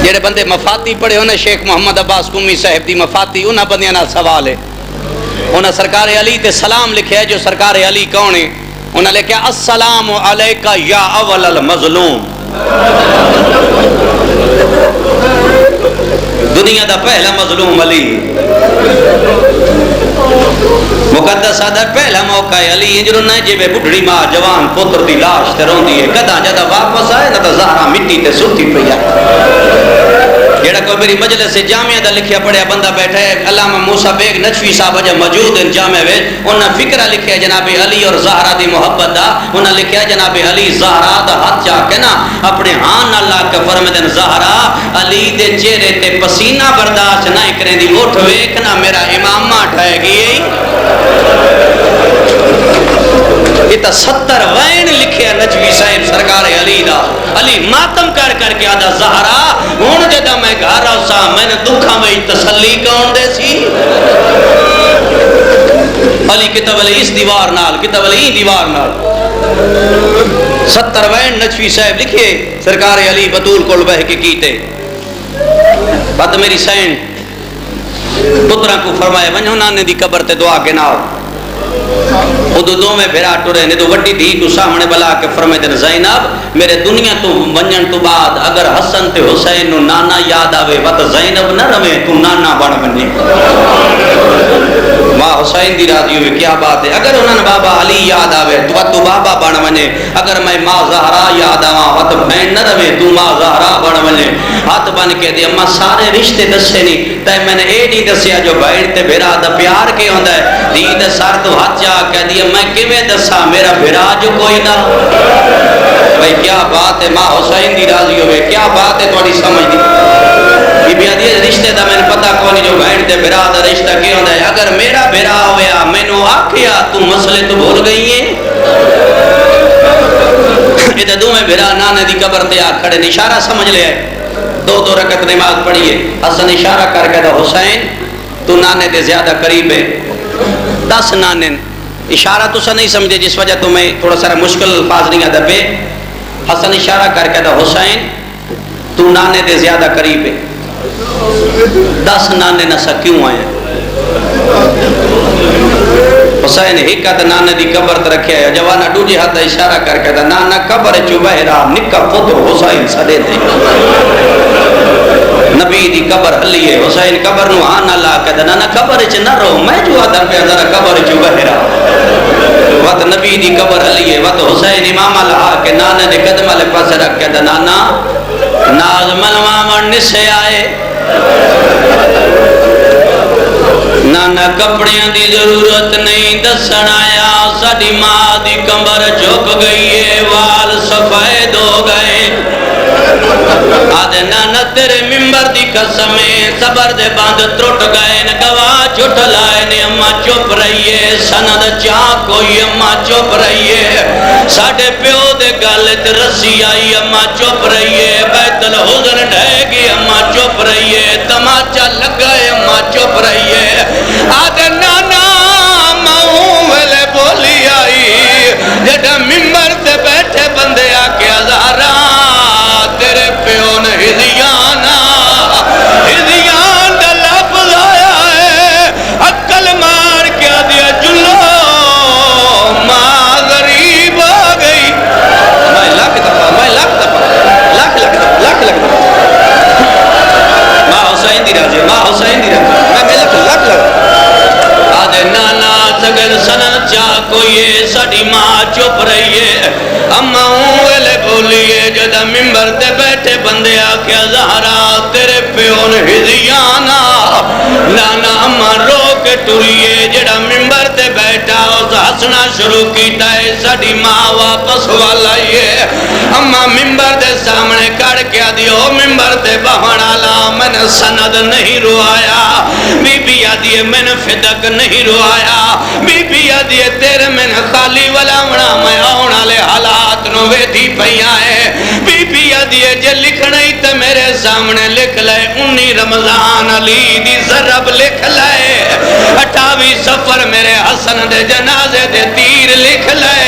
جڑے بندے مفاتی پڑھے انہیں شیخ محمد عباس قمی صاحب دی مفاتی انہاں بندیاں نال سوال ہے انہاں سرکار علی تے سلام لکھیا ہے جو سرکار علی کون ہے انہاں لکھیا السلام علیکہ یا اول المظلوم دنیا دا پہلا مظلوم علی مقدس آدھا پہلا موقع ہے علی انجروں نہ جیوے بڑھڑی ماں جوان پتر دی لاش تے روندی ہے کدھا جدہ واپس آئے نہ تا زہرہ مٹی تے ستی پیا جیڑا کوئی میری مجلس سے جامعہ دا لکھیا پڑھیا بندہ بیٹھا ہے علامہ موسیٰ بیگ نجفی صاحب جب موجود ہیں جامعہ میں انہاں فکرہ لکھیا جناب علی اور زہرہ دی محبت دا انہاں لکھیا جناب علی زہرہ دا ہاتھ چاہ کے نا اپنے ہاں اللہ کے فرمدن زہرہ علی دے چہرے تے پسینہ برداشت نہ کریں دی اٹھ ویکھنا میرا امام اٹھائے گی یہ تا 70 وین لکھیا نجوی صاحب سرکار علی دا علی ماتم کر کر کے آدھا زہرہ ہون جدہ میں گھر رہا سا میں نے دکھا میں تسلی کون دے سی علی کتاب علی اس دیوار نال کتاب علی دیوار نال 70 وین نجوی صاحب لکھے سرکار علی بطول کول بہ کے کیتے بات میری سین پترہ کو فرمائے ونجھو نانے دی قبر تے دعا کے ناؤ خود دو میں بھیرا ٹورے نے تو وڈی دھی کو سامنے بلا کے فرمائے دن زینب میرے دنیا تو ونجن تو بعد اگر حسن تے حسین نو نانا یاد آوے وقت زینب نہ روے تو نانا بن بنے ماں حسین دی راضی ہوئے کیا بات ہے اگر انہوں نے بابا علی یاد آوے تو بابا بن بنے اگر میں ماں زہرا یاد آواں وقت بین نہ روے تو ماں زہرا بن بنے ہاتھ بن کے دے اما سارے رشتے دسے نہیں تے میں نے اے نہیں دسیا جو بھائر تے بھیرا دا پیار کے ہوندہ ہے دید سار تو ہاتھ جا کہہ دیا میں کیویں دسا میرا بھیرا جو کوئی نہ بھائی کیا بات ہے ماں حسین دی راضی ہوئے کیا بات ہے تھوڑی سمجھ دی بی بی آدھی رشتے دا میں نے پتا کونی جو بھائر تے بھیرا دا رشتہ کی ہوندہ ہے اگر میرا بھیرا ہویا میں نو آکھیا تو مسئلے تو بھول گئی ہیں ادھا دو میں بھیرا نانے دی قبر تے آ کھڑے اشارہ سمجھ لے دو رکعت نماز پڑھیے حسن اشارہ کر کے دا حسین تو نانے دے زیادہ قریب ہے 10 نانے اشارہ تو سا نہیں سمجھے جس وجہ تو میں تھوڑا سارا مشکل الفاظ نہیں آدھا پہ حسن اشارہ کر کے دا حسین تو نانے دے زیادہ قریب ہے 10 نانے نسا کیوں آئے حسین حکت نانے دی قبر تے رکھیا ہے جوانا دوجے ہاتھ اشارہ کر کے دا نانا قبر چو بہرا نکا پتر حسین سدے دے نبی دی قبر حلی ہے حسین قبر نو آن اللہ کہ دا نانا قبر چ نہ رو میں جو آدھر پہ ذرا قبر چو بہرا وقت نبی دی قبر حلی ہے وقت حسین امام اللہ کہ نانے دے قدم علی پاس رکھ کے دا نانا ناز ملوامن نسے آئے نانا کپڑیاں دی ضرورت نہیں دسن آیا ساڑی ماں دی کمبر جھک گئی ہے وال سفید ہو گئے آدھے نانا تیرے ممبر دی قسمیں صبر دے باندھ ترٹ گئے گواہ جھٹ لائے نے اماں چپ رہیے سند چاہ کوئی اماں چپ رہیے ساڑھے پیو دے گالت رسی آئی اماں چپ رہیے بیت الحضر ڈھے گی اماں چپ رہیے تماچا لگائے اماں چپ رہیے آدھے نانا ماہوں ویلے بولی آئی جڑا ممبر تے بیٹھے بندے آکے ازارا تیرے پیون ہدیانا ہدیان دا لفظ آیا ہے عقل مار کیا دیا جلو ماں غریب آ گئی میں لکھ دفعہ ماں حسین دی راجے میں لکھ آدھے نانا سگر سنن چاہ کوئی ساڑی ماں چپ رہیے اماں ویلے بولیے جدہ ممبر تے بیٹھے بندے آکیا زہرا تیرے پیون ہدیانا نانا اماں رو کے ٹوریے جدہ ممبر تے بیٹھا اس ہسنا شروع کیتا ہے ساڑی ماں واپس والائیے اماں ممبر دے سامنے کڑ کیا دیو ممبر تے بہنالا میں نے سند نہیں روایا بی بی آدھیے میں نے فدق نہیں روایا بی بی آدھیے تیرے میں نے خالی ولاونا میں آونا لے حالات نو ویدھی پہیا ہے بی بی آدھیے جے لکھنا ہی تے میرے سامنے لکھ لے 19 رمضان علی دی ضرب لکھ لے 28 سفر میرے حسن دے جنازے دے تیر لکھ لے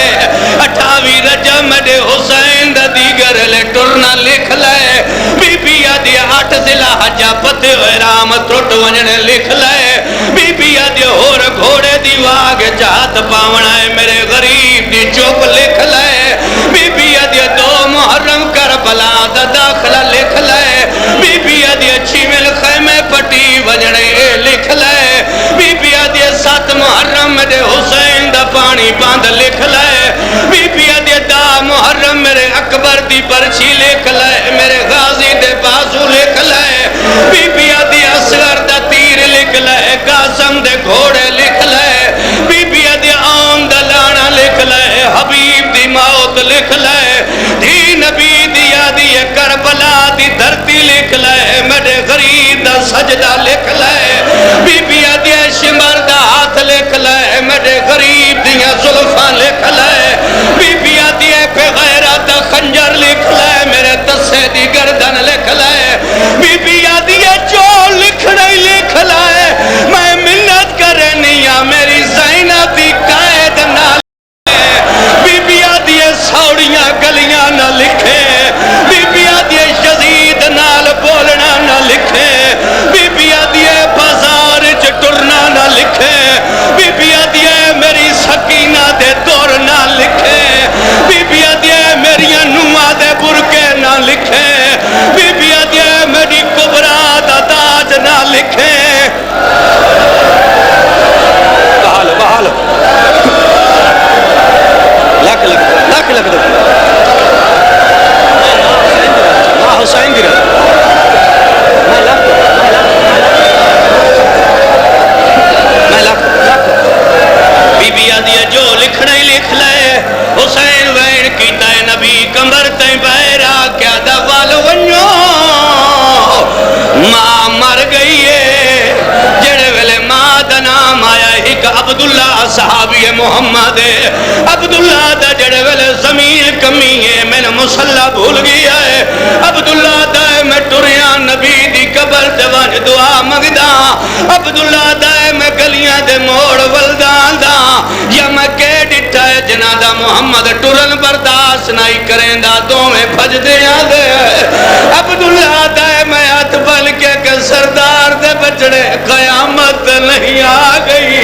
28 رجب میرے حسین دا دیگر لے ٹرنا لکھ لے بی بی آدھی 8 ذی الحجہ پتے احرام ٹوٹ ونجنے لکھ لے بی بی آدھی ہور گھوڑے دی واگ جہات پاونا ہے میرے غریب دی چوپ لکھ لے بی بی آدھی 2 محرم کربلا دا داخلہ لکھ لے بی بی آدھی 6 مل خیمے پٹی ونجنے لکھ لے بی بی آدھی 7 محرم میرے حسین دا پانی باندھ لکھ لے بی بی آدھی 10 محرم میرے اکبر دی پرچی لکھ لے میرے غازی دے بازو لکھ لے بی بی آدھی اصغر دا تیر لکھ لے قاسم دے گھوڑے لکھ لے بی بی آدھی آن دا لانا لکھ لے حبیب دی موت لکھ لے دی نبی دی آدھی کربلا دی دھرتی لکھ لے میرے غریب دا سجدہ لکھ لے بی بی آدھی شمر دا ہاتھ لکھ لے میرے غریب دیا زلفاں لکھ لے بی بی آدھی پہ غیرت دا خنجر لکھ لے میرے تسے دی گردن لکھ لے بی بی آدھی جو لکھنے لکھ لے میں منت کرنیا میری زینب دی قائد نہ لکھے بی بی آدھی سوڑیاں گلیاں نہ لکھے بی بی آدھی یزید نال بولنا نہ لکھے بی بی آدھی بازار ٹرنا نہ لکھے بی بی آدھی میری سکینہ دے دور نہ لکھے بی بی آدھی میری نوہ دے برکے نہ لکھے بی بی آدھی میری کبرا دا تاج نہ لکھے بحال لکھ دو ماں حسین دی رہا بی بی آدھی جو لکھنا ہی لکھ لے حسین وین کیتا ہے نبی کمر تائیں بہرا کیا دوال ونیو ماں مر گئی ہے جڑے ویلے ماں دا نام آیا ایک عبداللہ صحابی محمد عبداللہ دا جڑے ویلے زمین کمی ہے میں نے مسلح بھول گیا ہے عبداللہ دا میں ٹریاں نبی دی قبر دیوان دعا مگدہ عبداللہ دا میں گلیاں دے موڑ ولدان دا یا میں کہہ ڈٹھا ہے جنادہ محمد ٹرن برداشت نہیں کریں دا دو میں بھج دیا دے عبداللہ دا میں ہاتھ بل کے کہ سردار دے بچڑے قیامت نہیں آ گئی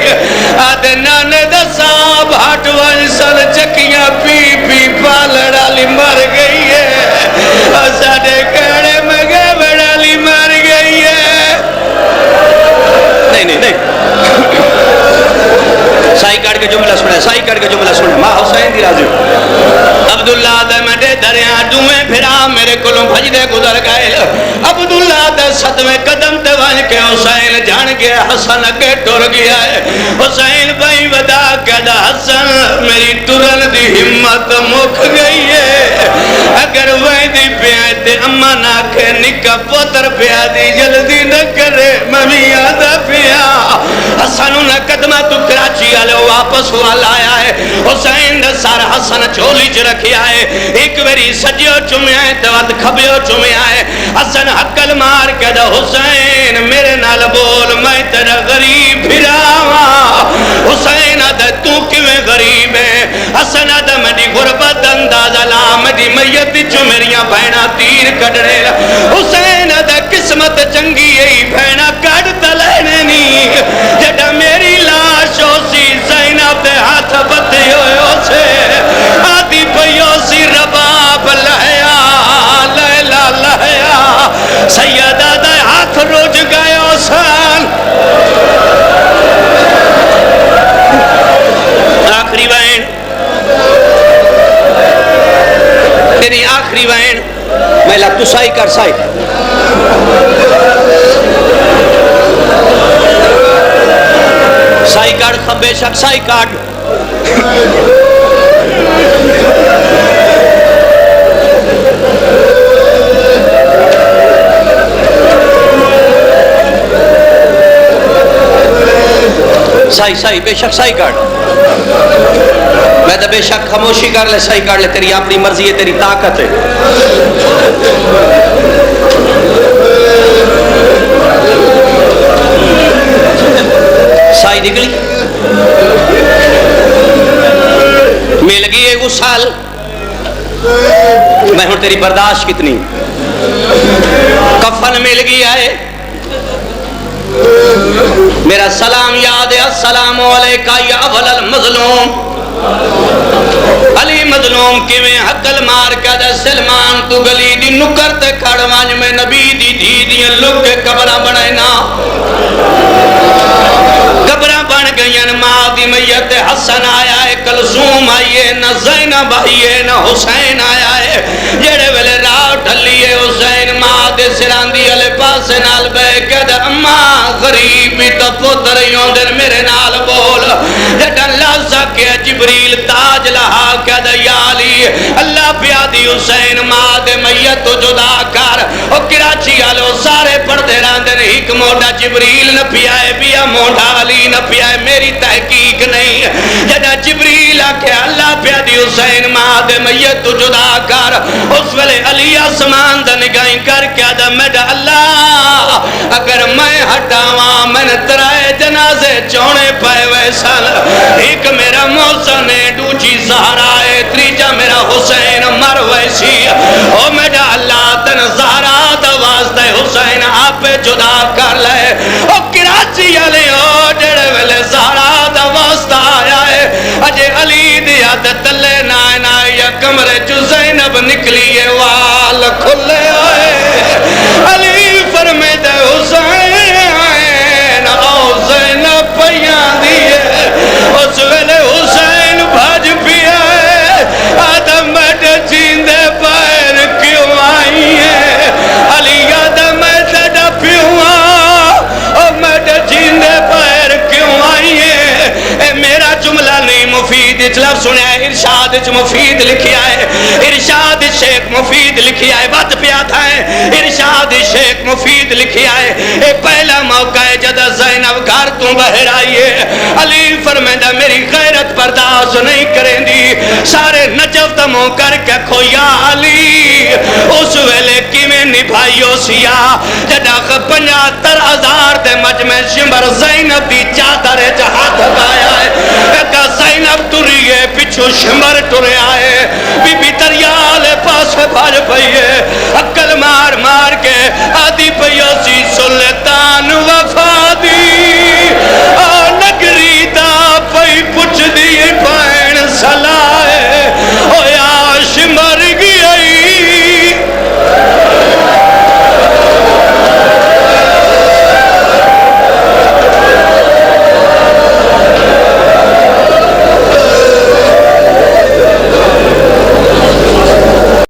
آدھے نانے دا صاحب ہٹ ونسل چکیاں پی پی پالڑا لی مر گئی ہے ساڑے کڑے مگے بڑا لی مر گئی ہے نہیں سائی کاٹ کے جملہ سنے ماں حسین دی راضی عبداللہ دے مڈے دریاں دوئیں پھرا میرے کلوں بھج دے گزر گئے عبداللہ دے صدمے قدم تے وانج کے حسین جان گیا حسن اگے ٹر گیا ہے حسین بھائی ودا کہدا حسن میری ٹرن دی ہمت مک گئی ہے اگر وہی دی پیائے تے اما ناکھے نکا پوتر پیا دی جلدی نہ کرے ممی آدھا پیا حسن انہیں قدمہ تو کراچی آلے واپس والا آیا ہے حسین دے سار حسن چولی چ رکھیا ہے ایک ویری سجیو چمیا ہے توات کھبیو چمیا ہے حسن حقل مار کے دا حسین میرے نال بول میں تیرا غریب پھراواں حسین آدھا تو کیویں غریب ہے حسن آدھا میری غربت اندازہ لا میری میت چو میریاں بہنا تیر کڑنے حسین آدھا قسمت چنگی ہے بہنا کڑ تلینے نہیں جڑا میری لاش ہو سی زینب دے ہاتھ بتے ہوئے سے آدھی پیو سی رباب لہیا لیلہ لہیا سیدہ دے ہاتھ روج گئے سن آخری وین تیری آخری وین میں لگ تو سائی کر سائی سائی کارڈ خبے شک سائی کارڈ سائی بے شک سائی کارڈ میں تو بے شک خاموشی کر لے سائی کارڈ لے تیری اپنی مرضی ہے تیری طاقت ہے برائی نکلی مل گئی ہے غسل میں ہوں تیری برداشت کتنی کفن مل گیا ہے میرا سلام یاد ہے السلام علیکہ یا اول المظلوم علی مظلوم کی میں حقل مار کے دے سلمان تو گلی دی نکر تے کھڑوانج میں نبی دی دی دی لوگ کے قبرہ بڑھائے نا قبرہ بن گئین ماں دی میت حسن آیا ہے کلثوم آئیے نہ زینب آئیے نہ حسین آیا ہے جڑے ویلے راہ ڈھلیے حسین ماں دے سراندی علی پاس نال بے کے دے اماں غریبی تو پتریوں دن میرے نال بول جڑا لازہ کے جبریل تاج لہا کے دے یا علی اللہ پیادی حسین ماں دے میت تو جدا کر او کراچی آلو سارے پردے راندن ایک موڑا جبریل نہ پیائے بیا موڑا علی نہ پیائے میری تحقیق نہیں جدا جبریل آکے اللہ پیادی حسین ماں دے میت تو جدا کر اس ویلے علی آسمان دا نگاہیں کر کیا دا میڈا اللہ اگر میں ہٹاواں میں نے ترائے جنازے چونے پائے ویسال ایک میرا موسن ہے دوچی زہرہ ہے تریجہ میرا حسین مر ویسی او میڈا اللہ تن زہرہ دا واسطہ حسین آپ جدا کر لے او کراچی علی او جڑے ویلے زہرہ دا واسطہ آیا ہے اجے علی دیا دے تلے نائے نائے یا کمرے جو زینب نکلی ہے وال کھلے آئے علی فرمے دے حسین او زینب پیان دیئے اس ویلے حسین بھاج پیا ہے آدم بیٹے چیندے پیر کیوں آئی ہے علی آدم بیٹے ڈپیوں او بیٹے چیندے پیر کیوں آئی ہے اے میرا جملہ نہیں مفید اجلب سنیا ہے ارشاد مفید لکھیا ہے ارشاد شیخ مفید لکھیا ہے بات پیاتا ہے ارشاد شیخ مفید لکھیا ہے اے پہلا موقع ہے جدہ زینب گھر تم بہر آئیے علی فرمیدہ میری غیرت برداشت نہیں کریں دی سارے نجف تموں کر کے کھویا علی اس ویلے کی میں نبھائیو سیاہ جدہ 75,000 دے مجمع شمبر زینب دی چادر جہاں دھگایا ہے ایک زینب ٹری ہے پچھو شمبر ٹرے آئے بی بی دریال پاس بھر پئیے عقل مار مار